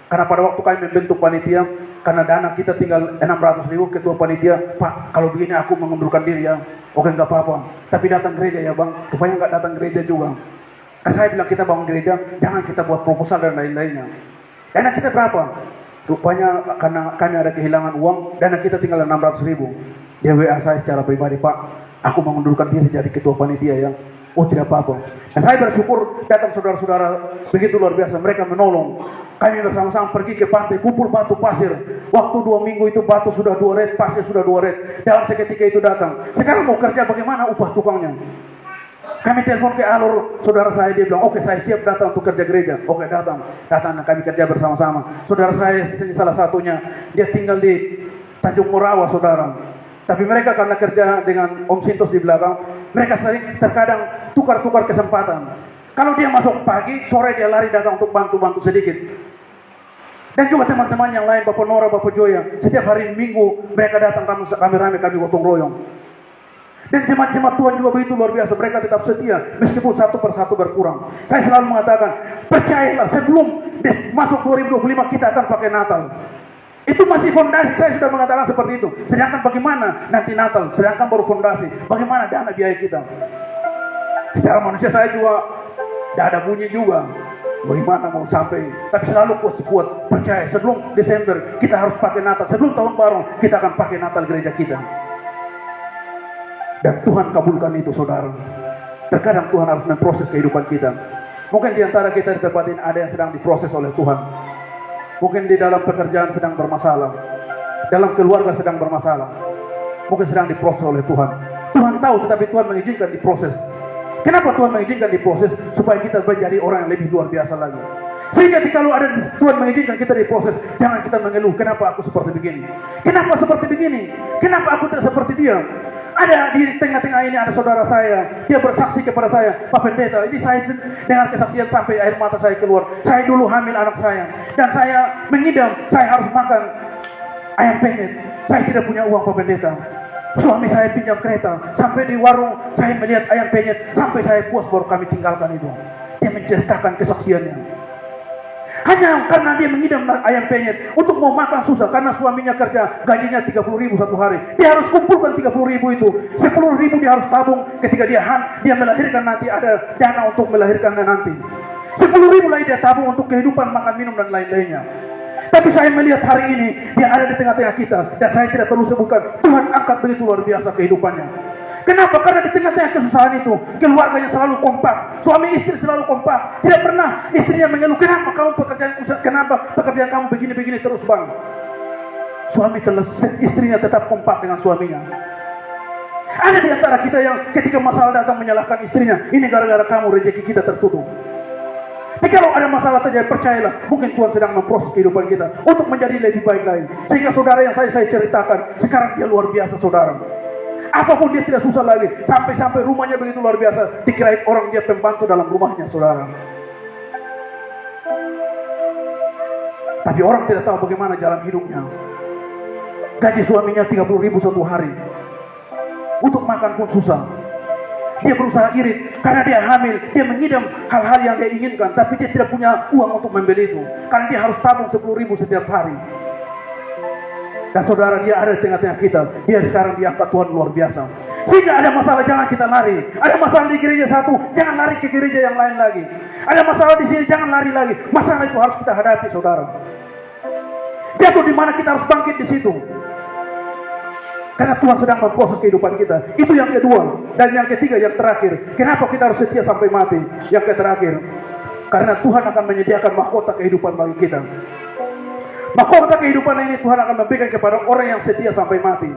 Karena pada waktu kami membentuk panitia, karena dana kita tinggal 600.000, ketua panitia, "Pak, kalau begini aku mengundurkan diri ya." "Oke, nggak apa-apa. Tapi datang gereja ya bang." Rupanya nggak datang gereja juga. Saya bilang kita bangun gereja, jangan kita buat proposal dan lain-lainnya. Dana kita berapa? Rupanya karena kami ada kehilangan uang, dana kita tinggal 600.000. Dia WA saya secara pribadi, Pak, aku mengundurkan diri jadi ketua panitia ya. Oh tidak apa-apa. Dan saya bersyukur datang saudara-saudara begitu luar biasa. Mereka menolong. Kami bersama-sama pergi ke pantai, kumpul batu pasir. Waktu 2 minggu itu batu sudah 2 red, pasir sudah 2 red. Dalam seketika itu datang. Sekarang mau kerja bagaimana upah tukangnya? Kami telepon ke alur saudara saya, dia bilang, oke saya siap datang untuk kerja gereja. Oke datang, kami kerja bersama-sama. Saudara saya salah satunya, dia tinggal di Tanjung Morawa saudara. Tapi mereka karena kerja dengan Om Sintos di belakang, mereka sering terkadang tukar-tukar kesempatan. Kalau dia masuk pagi, sore dia lari datang untuk bantu-bantu sedikit. Dan juga teman-teman yang lain, Bapak Nora, Bapak Joya, setiap hari Minggu mereka datang rame-rame kami gotong royong. Dan jemaat-jemaat Tuhan juga begitu luar biasa, mereka tetap setia meskipun satu persatu berkurang. Saya selalu mengatakan, percayalah sebelum masuk 2025 kita akan pakai Natal. Itu masih fondasi, saya sudah mengatakan seperti itu. Sedangkan bagaimana nanti Natal, sedangkan baru fondasi, bagaimana dana biaya kita. Secara manusia saya juga tidak ada bunyi juga. Bagaimana mau sampai, tapi selalu kuat, percaya sebelum Desember kita harus pakai Natal. Sebelum tahun baru kita akan pakai Natal gereja kita. Dan Tuhan kabulkan itu saudara. Terkadang Tuhan harus memproses kehidupan kita. Mungkin di antara kita di tempat ini ada yang sedang diproses oleh Tuhan. Mungkin di dalam pekerjaan sedang bermasalah, dalam keluarga sedang bermasalah, mungkin sedang diproses oleh Tuhan. Tuhan tahu, tetapi Tuhan mengizinkan diproses. Kenapa Tuhan mengizinkan diproses? Supaya kita menjadi orang yang lebih luar biasa lagi. Sehingga kalau ada Tuhan mengizinkan kita diproses, jangan kita mengeluh, kenapa aku seperti begini? Kenapa seperti begini? Kenapa aku tidak seperti dia? Ada di tengah-tengah ini ada saudara saya, dia bersaksi kepada saya, Pak Pendeta, ini saya dengar kesaksian sampai air mata saya keluar. Saya dulu hamil anak saya, dan saya mengidam, saya harus makan ayam penyet. Saya tidak punya uang Pak Pendeta. Suami saya pinjam kereta, sampai di warung saya melihat ayam penyet, sampai saya puas baru kami tinggalkan itu. Dia menceritakan kesaksiannya. Hanya karena dia mengidam ayam penyet, untuk mau makan susah, karena suaminya kerja, gajinya 30.000 satu hari. Dia harus kumpulkan 30.000 itu, 10.000 dia harus tabung ketika dia melahirkan nanti, ada dana untuk melahirkannya nanti. 10.000 lagi dia tabung untuk kehidupan, makan, minum, dan lain-lainnya. Tapi saya melihat hari ini, dia ada di tengah-tengah kita, dan saya tidak perlu sebutkan, Tuhan angkat begitu luar biasa kehidupannya. Kenapa? Karena di tengah-tengah kesusahan itu, keluarganya selalu kompak, suami istri selalu kompak. Tidak pernah istrinya mengeluh, kenapa pekerjaan kamu begini-begini terus bang? Istrinya tetap kompak dengan suaminya. Ada di antara kita yang ketika masalah datang menyalahkan istrinya, ini gara-gara kamu rezeki kita tertutup. Tapi kalau ada masalah terjadi, percayalah, mungkin Tuhan sedang memproses kehidupan kita untuk menjadi lebih baik lagi. Sehingga saudara yang saya ceritakan, sekarang dia luar biasa saudara. Apapun dia tidak susah lagi. Sampai-sampai rumahnya begitu luar biasa. Dikirain orang dia pembantu dalam rumahnya saudara. Tapi orang tidak tahu bagaimana jalan hidupnya. Gaji suaminya 30.000 satu hari. Untuk makan pun susah. Dia berusaha irit. Karena dia hamil. Dia mengidam hal-hal yang dia inginkan. Tapi dia tidak punya uang untuk membeli itu. Karena dia harus tabung 10.000 setiap hari. Dan saudara, dia ada di tengah-tengah kita. Dia sekarang diangkat Tuhan luar biasa. Sehingga ada masalah, jangan kita lari. Ada masalah di gereja satu, jangan lari ke gereja yang lain lagi. Ada masalah di sini, jangan lari lagi. Masalah itu harus kita hadapi saudara. Jatuh di mana kita harus bangkit di situ. Karena Tuhan sedang memproses kehidupan kita. Itu yang kedua. Dan yang ketiga, yang terakhir. Kenapa kita harus setia sampai mati? Yang terakhir, karena Tuhan akan menyediakan mahkota kehidupan bagi kita. Mahkota kehidupan ini Tuhan akan memberikan kepada orang yang setia sampai mati.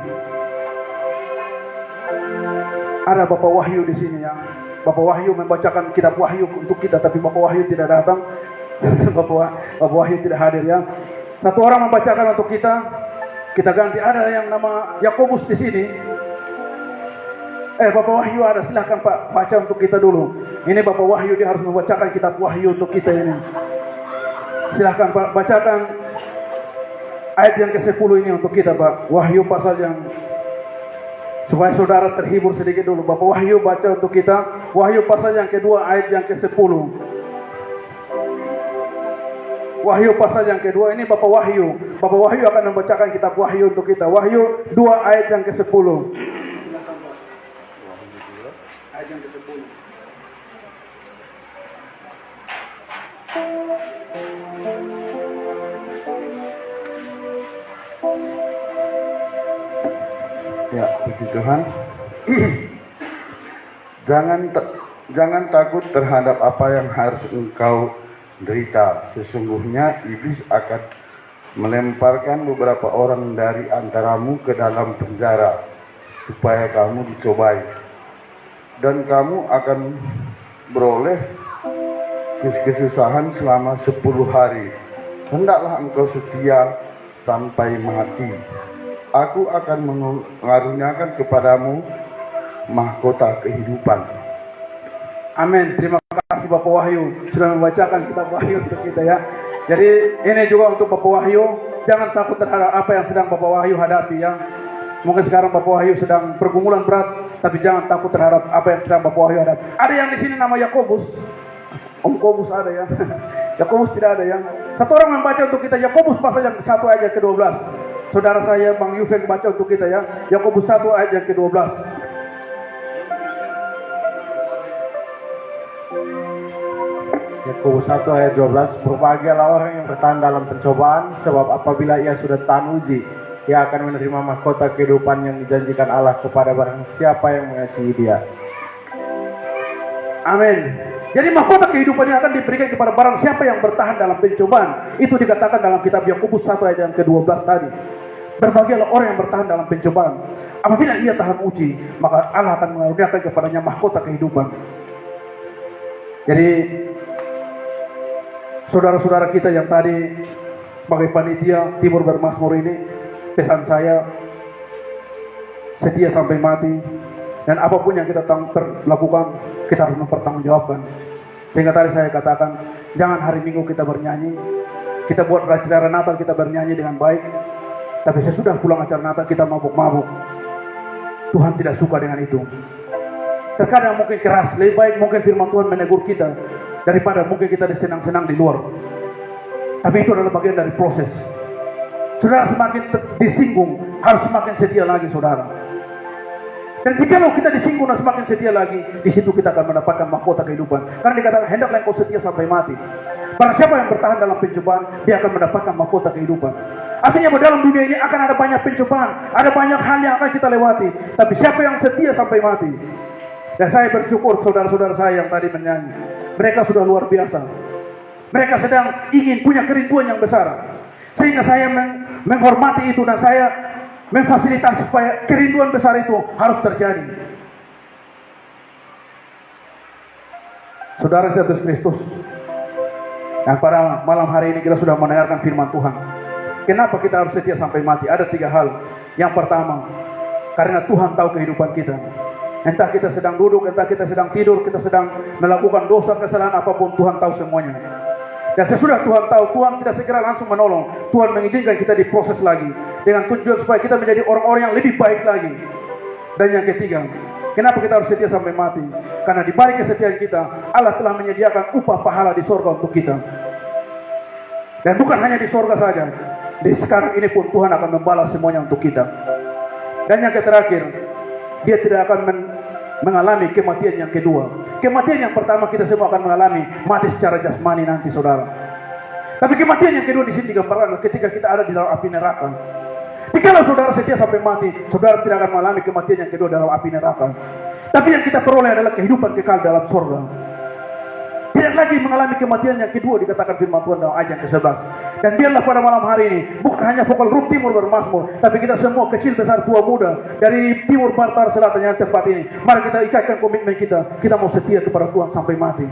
Ada Bapak Wahyu di sini ya. Bapak Wahyu membacakan kitab Wahyu untuk kita, tapi Bapak Wahyu tidak datang. Bapak Wahyu tidak hadir ya. Satu orang membacakan untuk kita. Kita ganti, ada yang nama Yakobus di sini. Bapak Wahyu ada, silahkan Pak baca untuk kita dulu. Ini Bapak Wahyu, dia harus membacakan kitab Wahyu untuk kita ini. Silahkan Pak bacakan ayat yang ke-10 ini untuk kita Pak. Wahyu pasal yang, supaya saudara terhibur sedikit dulu. Bapak Wahyu baca untuk kita. Wahyu pasal yang kedua ayat yang ke-10. Wahyu pasal yang kedua, ini Bapak Wahyu. Bapak Wahyu akan membacakan kitab Wahyu untuk kita. Wahyu 2 ayat yang ke-10. Ayat yang ke-10. Tuhan, jangan takut terhadap apa yang harus engkau derita. Sesungguhnya iblis akan melemparkan beberapa orang dari antaramu ke dalam penjara supaya kamu dicobai, dan kamu akan beroleh kesusahan selama 10 hari. Hendaklah engkau setia sampai mati. Aku akan mengaruniakan kepadamu mahkota kehidupan. Amin. Terima kasih Bapak Wahyu sudah membacakan kitab Wahyu untuk kita ya. Jadi ini juga untuk Bapak Wahyu, jangan takut terhadap apa yang sedang Bapak Wahyu hadapi ya. Mungkin sekarang Bapak Wahyu sedang pergumulan berat, tapi jangan takut terhadap apa yang sedang Bapak Wahyu hadapi. Ada yang di sini nama Yakobus. Om Kobus ada ya. Yakobus tidak ada ya. Satu orang membaca untuk kita Yakobus pasal yang 1 ayat ke-12. Saudara saya Bang Yuven baca untuk kita ya. Yakobus 1 ayat yang ke-12. Yakobus 1 ayat 12, berbahagialah orang yang bertahan dalam pencobaan, sebab apabila ia sudah tahan uji, ia akan menerima mahkota kehidupan yang dijanjikan Allah kepada barang siapa yang mengasihi dia. Amin. Jadi mahkota kehidupan yang akan diberikan kepada barang siapa yang bertahan dalam pencobaan. Itu dikatakan dalam kitab Yakobus 1 ayat yang ke-12 tadi. Berbahagialah orang yang bertahan dalam pencobaan. Apabila ia tahan uji, maka Allah akan mengaruniakan kepadanya mahkota kehidupan. Jadi saudara-saudara kita yang tadi sebagai panitia Timur Bermasmur ini, pesan saya setia sampai mati, dan apapun yang kita lakukan kita harus mempertanggungjawabkan. Sehingga tadi saya katakan, jangan hari Minggu kita bernyanyi, kita buat acara Natal kita bernyanyi dengan baik, tapi sesudah pulang acara Natal kita mabuk-mabuk. Tuhan tidak suka dengan itu. Terkadang mungkin keras, lebih baik mungkin firman Tuhan menegur kita daripada mungkin kita disenang-senang di luar. Tapi itu adalah bagian dari proses. Saudara semakin disinggung, harus semakin setia lagi saudara. Dan jika kita disinggung dan semakin setia lagi, di situ kita akan mendapatkan mahkota kehidupan. Karena dikatakan hendaklah engkau setia sampai mati. Barang siapa yang bertahan dalam pencobaan, dia akan mendapatkan mahkota kehidupan. Artinya bahwa dalam dunia ini akan ada banyak pencobaan, ada banyak hal yang akan kita lewati. Tapi siapa yang setia sampai mati? Dan saya bersyukur saudara-saudara saya yang tadi menyanyi, mereka sudah luar biasa. Mereka sedang ingin punya kerinduan yang besar, sehingga saya menghormati itu dan saya memfasilitasi supaya kerinduan besar itu harus terjadi. Saudara Yesus Kristus, dan pada malam hari ini kita sudah mendengarkan firman Tuhan. Kenapa kita harus setia sampai mati? Ada 3 hal. Yang pertama, karena Tuhan tahu kehidupan kita. Entah kita sedang duduk, entah kita sedang tidur, kita sedang melakukan dosa, kesalahan apapun, Tuhan tahu semuanya. Dan sesudah Tuhan tahu, Tuhan tidak segera langsung menolong. Tuhan mengizinkan kita diproses lagi, dengan tujuan supaya kita menjadi orang-orang yang lebih baik lagi. Dan yang ketiga, kenapa kita harus setia sampai mati? Karena di balik kesetiaan kita, Allah telah menyediakan upah pahala di sorga untuk kita. Dan bukan hanya di sorga saja, di sekarang ini pun Tuhan akan membalas semuanya untuk kita. Dan yang terakhir, dia tidak akan mengalami kematian yang kedua. Kematian yang pertama kita semua akan mengalami, mati secara jasmani nanti saudara. Tapi kematian yang kedua di sini digambarkan ketika kita ada di dalam api neraka. Jikalau saudara setia sampai mati, saudara tidak akan mengalami kematian yang kedua dalam api neraka. Tapi yang kita peroleh adalah kehidupan kekal dalam surga. Tidak lagi mengalami kematian yang kedua, dikatakan firman Tuhan dalam ayat ke-11. Dan biarlah pada malam hari ini, bukan hanya Vokal Room Timur Bermasmur, tapi kita semua kecil besar tua muda dari timur barat utara selatan yang tempat ini, mari kita ikatkan komitmen kita mau setia kepada Tuhan sampai mati.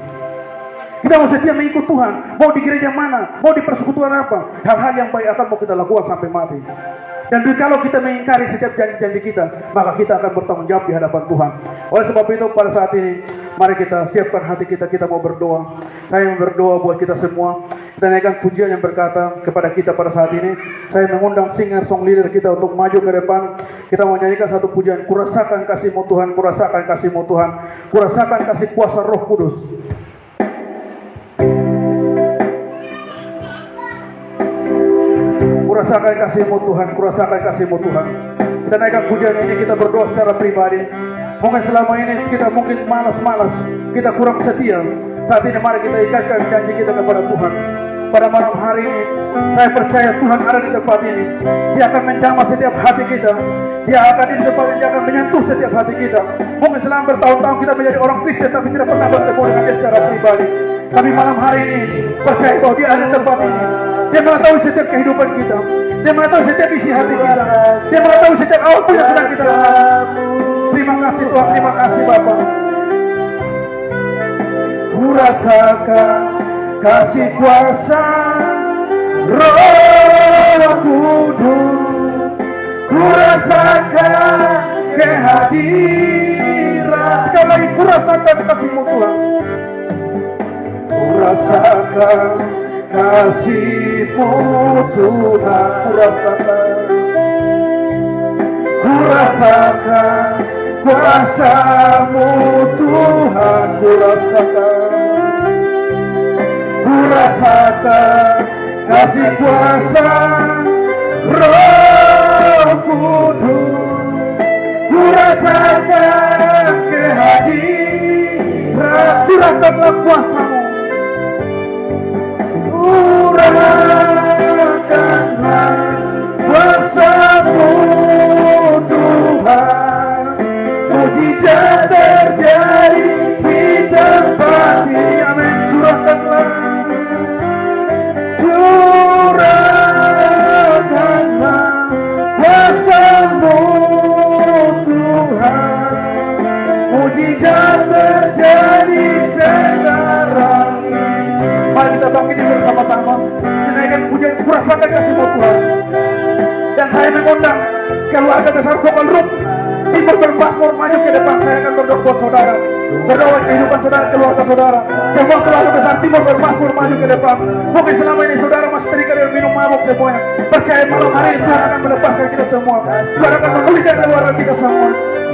Kita mau setia mengikut Tuhan, mau di gereja mana, mau di persekutuan apa, hal-hal yang baik akan mau kita lakukan sampai mati. Dan kalau kita mengingkari setiap janji-janji kita, maka kita akan bertanggung jawab di hadapan Tuhan. Oleh sebab itu pada saat ini, mari kita siapkan hati kita mau berdoa. Saya mau berdoa buat kita semua. Kita naikkan pujian yang berkata kepada kita pada saat ini. Saya mengundang singer song leader kita untuk maju ke depan. Kita mau nyanyikan satu pujian. Kurasakan kasih-Mu Tuhan, kurasakan kasih-Mu Tuhan, kurasakan kasih kuasa Roh Kudus. Kurasakan kasih-Mu Tuhan, kurasakan kasih-Mu Tuhan. Kita naikkan pujian ini, kita berdoa secara pribadi. Mungkin selama ini kita mungkin malas-malas, kita kurang setia. Saat ini mari kita ikatkan janji kita kepada Tuhan. pada malam hari ini. Saya percaya Tuhan ada di tempat ini. Dia akan menjamah setiap hati kita. Dia akan di tempat ini, dia akan menyentuh setiap hati kita. Mungkin selama bertahun-tahun kita menjadi orang Kristen tapi tidak pernah bertemu dengan dia secara pribadi. Tapi malam hari ini percaya bahwa dia ada di tempat ini. Dia mengetahui setiap kehidupan kita. Dia mengetahui setiap isi hati kita. Dia mengetahui setiap apa yang sedang kita lakukan. Terima kasih Tuhan, terima kasih Bapa. Ku rasakan kasih kuasa Roh Kudus. Ku rasakan kehadiran. Sekali lagi ku rasakan kasih-Mu Tuhan. Ku rasakan kasih-Mu Tuhan. Ku rasakan kuasa-Mu Tuhan. Ku rasakan kasih kuasa Roh Kudus. Ku rasakan kehadiran. Curahkanlah kuasa-Mu. Curahkanlah kuasa-Mu Tuhan. Mujizat terjadi di tempat ini. Amin. Curahkanlah. Curahkanlah kuasa-Mu Tuhan. Mujizat terjadi sekarang ini. Mari kita bangkit bersama-sama. Menaikkan pujian, kurasakan kasih-Mu Tuhan. Dan saya mengundang keluarga besar Vokal Room Timur Bermakmur maju ke depan. Saya akan berdoa buat saudara, berdoa kehidupan saudara, keluarga saudara. Semua keluarga besar Timur Bermakmur maju ke depan. Mungkin selama ini saudara masih terikat dengan minum mabuk semuanya. Percaya malam hari ini Tuhan akan melepaskan kita semua. Tuhan akan memulihkan keluarga kita semua.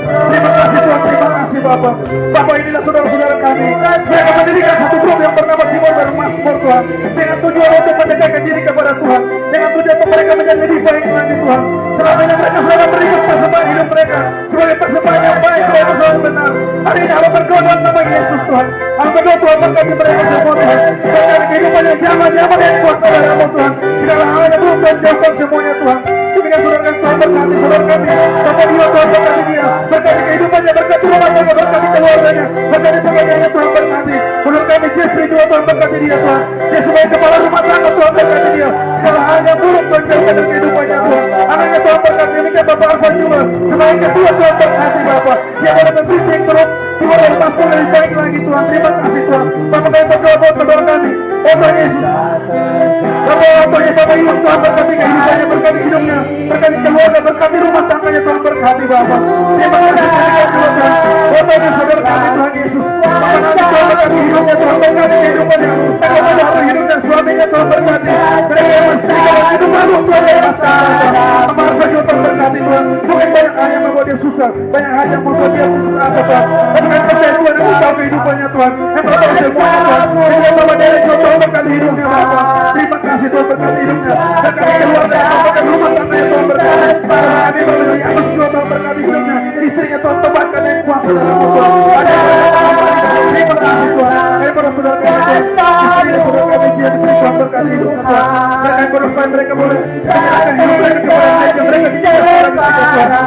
Terima kasih Tuhan, terima kasih Bapak. Bapak, inilah saudara-saudara kami. Mereka mendirikan satu grup yang bernama Timur Bermakmur Tuhan, dengan tujuan untuk mendekatkan diri kepada Tuhan, dengan tujuan untuk mereka menjadi lebih baik lagi Tuhan. Selama ini mereka sudah berikan persembahan hidup mereka sebagai persembahan yang baik, sebagai persembahan benar. Hari ini Allah berdoa dalam nama Yesus Tuhan. Allah berdoa Tuhan berkati mereka semua Tuhan. Berkati kehidupan yang nyaman yang kuasa dalam Tuhan. Tidaklah hal yang belum dan jauhkan semuanya Tuhan. Demikian saudara kami, Tuhan berkati saudara kami. Bapak dia Tuhan berkati dia. Berkati kehidupannya, berkati rumah tangga, berkati keluarganya, berkati pekerjaannya Tuhan berkati. Saudara kami Jeffrey juga Tuhan berkati dia Tuhan. Dia sebagai kepala rumah tangga Tuhan berkati dia. Segala hal yang buruk Tuhan jauhkan dari kehidupannya Tuhan. Anaknya Tuhan berkati. Demikian Bapak Arfan juga sebagai ketua Tuhan berkati Bapak. Dia boleh membimbing terus. Dia boleh pastor lebih baik lagi Tuhan. Terima kasih Tuhan. Bapak kami berdoa buat saudara kami. Tuhan Yesus. Bapak hidup Tuhan berkati kehidupannya, berkati hidupnya, berkati keluarga, berkati rumah tangganya Tuhan berkati Bapak. Terima kasih Tuhan. Bapak ini saudara kami Tuhan Yesus. Bapak nanti Tuhan berkati hidupnya, Tuhan berkati kehidupannya. Bapak berkati hidup dan suaminya Tuhan berkati. Mereka yang menceritakan hidup baru Tuhan lepaskan. Bapak Arfan juga Tuhan berkati Tuhan. Mungkin banyak hal yang membuat dia susah, banyak hal yang membuat dia putus asa Tuhan. Tapi kami percaya Tuhan yang tahu kehidupannya Tuhan, yang tahu semuanya Tuhan. Yang Bapak dari Tuhan berkati hidupnya Bapak. Terima kasih Tuhan berkati hidupnya, berkati keluarga, berkati rumah tangganya Tuhan berkati. Kami berdoa Yesus juga Tuhan berkati hidupnya, istrinya Tuhan tebarkan yang kuasa dalam Tuhan. Terima kasih Tuhan. Kami berdoa saudara kami Tuhan, istrinya saudara kami dia diberi Tuhan berkati hidupnya Tuhan. Dan kami berdoa mereka boleh menyerahkan hidup mereka kepada mereka di jalan Tuhan.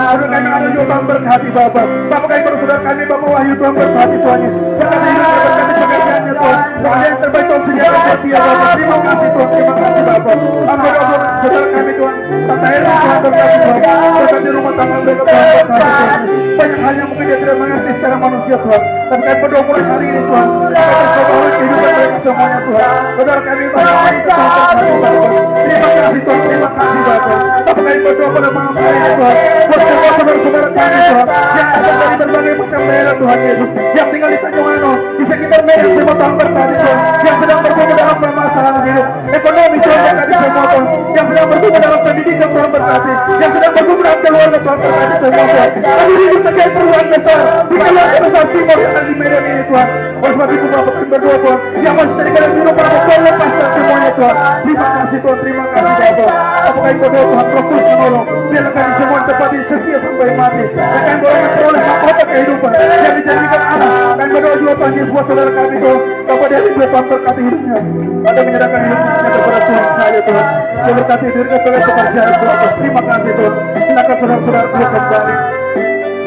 Berdoa kami ada juga Tuhan berkati Bapak. Bapak kami berdoa saudara kami Bapak Wahyu Tuhan berkati Tuhan. Berkati hidupnya, berkati pekerjaannya Tuhan. Doa yang terbaik Tuhan sediakan buat dia Bapak. Terima kasih Tuhan, terima kasih Bapak. Hamba doa saudara kami Tuhan, Tante Hera Tuhan berkati Tuhan, berkati rumah tangga mereka Tuhan berkati Tuhan. Banyak hal yang mungkin dia tidak mengerti secara manusia Tuhan, tapi kami berdoa mulai hari ini Tuhan, berkati kehidupan mereka semuanya Tuhan. Saudara kami Tuhan berkati Bapak. Terima kasih Tuhan, terima kasih Bapak. Bapak kami berdoa pada malam hari ini Tuhan, buat semua saudara-saudara kami Tuhan, yang ada dari berbagai macam daerah Tuhan Yesus, yang tinggal di Tanjung Ano, di sekitar Medan semua Tuhan berkati Tuhan, yang sedang bergumul dalam permasalahan hidup, ekonomi Tuhan berkati semua Tuhan, yang sedang bergumul dalam pendidikan Tuhan berkati, yang sedang bergumul dalam keluarga Tuhan berkati semua Tuhan. Kami hidup terkait perubahan besar di keluarga besar Timur yang ada di Medan ini Tuhan. Oleh sebab itu Bapak kami berdoa Tuhan, yang masih tadi dalam kehidupan Bapak, Tuhan lepaskan semuanya Tuhan. Terima kasih Tuhan, terima kasih Bapak. Bapak kami berdoa Tuhan, terus menolong. Biarlah kami semua tempat ini setia sampai mati. Dan kami berdoa memperoleh mahkota kehidupan yang dijadikan anak. Kami berdoa juga Tuhan Yesus buat saudara kami Tuhan. Bapak dia juga Tuhan berkati hidupnya. Ada menyerahkan hidupnya kepada Tuhan saya Tuhan. Dia berkati dirinya oleh pekerjaan Tuhan. Terima kasih Tuhan. Silakan saudara-saudara keluar kembali.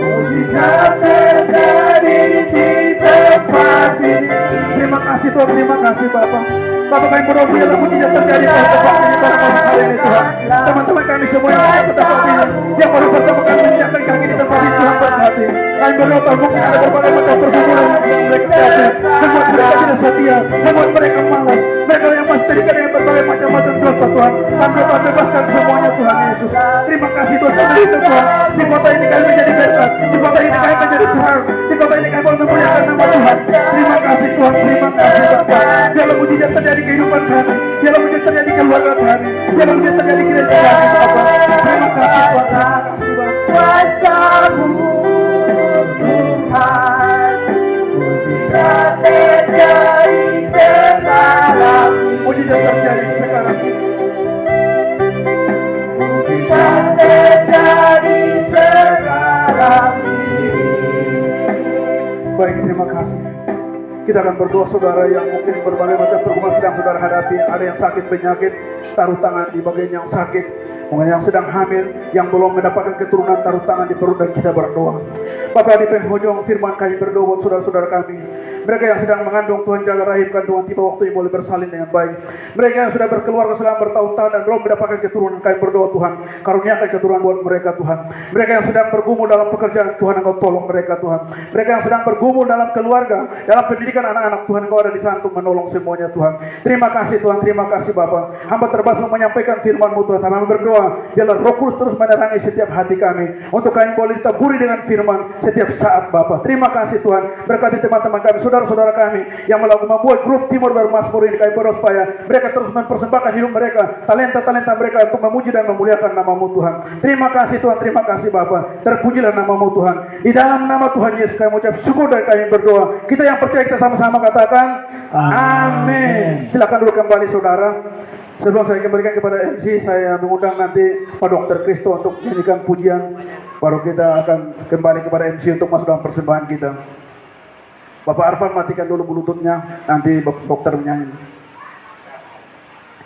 Mujizat terjadi di tempat ini. Terima kasih Tuhan, terima kasih Bapak. Bapak kami berdoa biarlah mujizat terjadi pada tempat ini pada malam hari ini Tuhan. Teman-teman kami semua yang ada di tempat ini, yang baru pertama kali menginjakkan kaki di tempat ini Tuhan berkati. Kami berdoa Tuhan mungkin ada berbagai macam pergumulan yang mereka hadapi, membuat mereka tidak setia, membuat mereka malas. Mereka yang masih terikat dengan berbagai macam dosa Tuhan. Kami berdoa bebaskan semuanya Tuhan Yesus. Terima kasih Tuhan sampai itu Tuhan. Di kota ini kami menjadi berkat. Di kota ini kami menjadi terang. Di kota ini kami boleh memuliakan nama Tuhan. Terima kasih Tuhan, terima kasih Bapak. Biarlah mujizat terjadi kehidupan kami. Biarlah mujizat terjadi keluarga kami. Biarlah mujizat terjadi gereja kami Bapak. Terima kasih Tuhan, terima kasih Bapak. Kuasamu Tuhan, mujizat terjadi sekarang, Mujizat terjadi sekarang. mujizat terjadi sekarang. Baik, terima kasih. Kita akan berdoa saudara yang mungkin berbagai macam pergumulan sedang saudara hadapi. Ada yang sakit penyakit, taruh tangan di bagian yang sakit. Mungkin yang sedang hamil, yang belum mendapatkan keturunan, taruh tangan di perut dan kita berdoa. Bapak di penghujung firman kami berdoa buat saudara-saudara kami. Mereka yang sedang mengandung, Tuhan jaga rahim kandungan, tiba waktu yang boleh bersalin dengan baik. Mereka yang sudah berkeluarga selama bertahun-tahun dan belum mendapatkan keturunan, kami berdoa Tuhan, karuniakan keturunan buat mereka Tuhan. Mereka yang sedang bergumul dalam pekerjaan, Tuhan Engkau tolong mereka Tuhan. Mereka yang sedang bergumul dalam keluarga, dalam pendidikan anak-anak, Tuhan Engkau ada di sana untuk menolong semuanya Tuhan. Terima kasih Tuhan, terima kasih Bapak. Hamba terbatas menyampaikan firman-Mu Tuhan. Hamba berdoa, biarlah Roh Kudus terus menerangi setiap hati kami, untuk kami boleh ditaburi dengan firman setiap saat Bapak. Terima kasih Tuhan. Berkati teman-teman kami, saudara-saudara kami yang membuat grup Timur Bermasmur ini, kami berdoa supaya mereka terus mempersembahkan hidup mereka, talenta-talenta mereka untuk memuji dan memuliakan nama-Mu Tuhan. Terima kasih Tuhan, terima kasih Bapak. Terpujilah nama-Mu Tuhan. Di dalam nama Tuhan Yesus kami mengucap syukur dan kami berdoa. Kita yang percaya kita sama-sama katakan amin. Silakan dulu kembali saudara. Sebelum saya kembalikan kepada MC, saya mengundang nanti Pak Dr. Kristo untuk menyanyikan pujian. Baru kita akan kembali kepada MC untuk masuk dalam persembahan kita. Bapak Arfan matikan dulu bluetoothnya, nanti dokter menyanyi.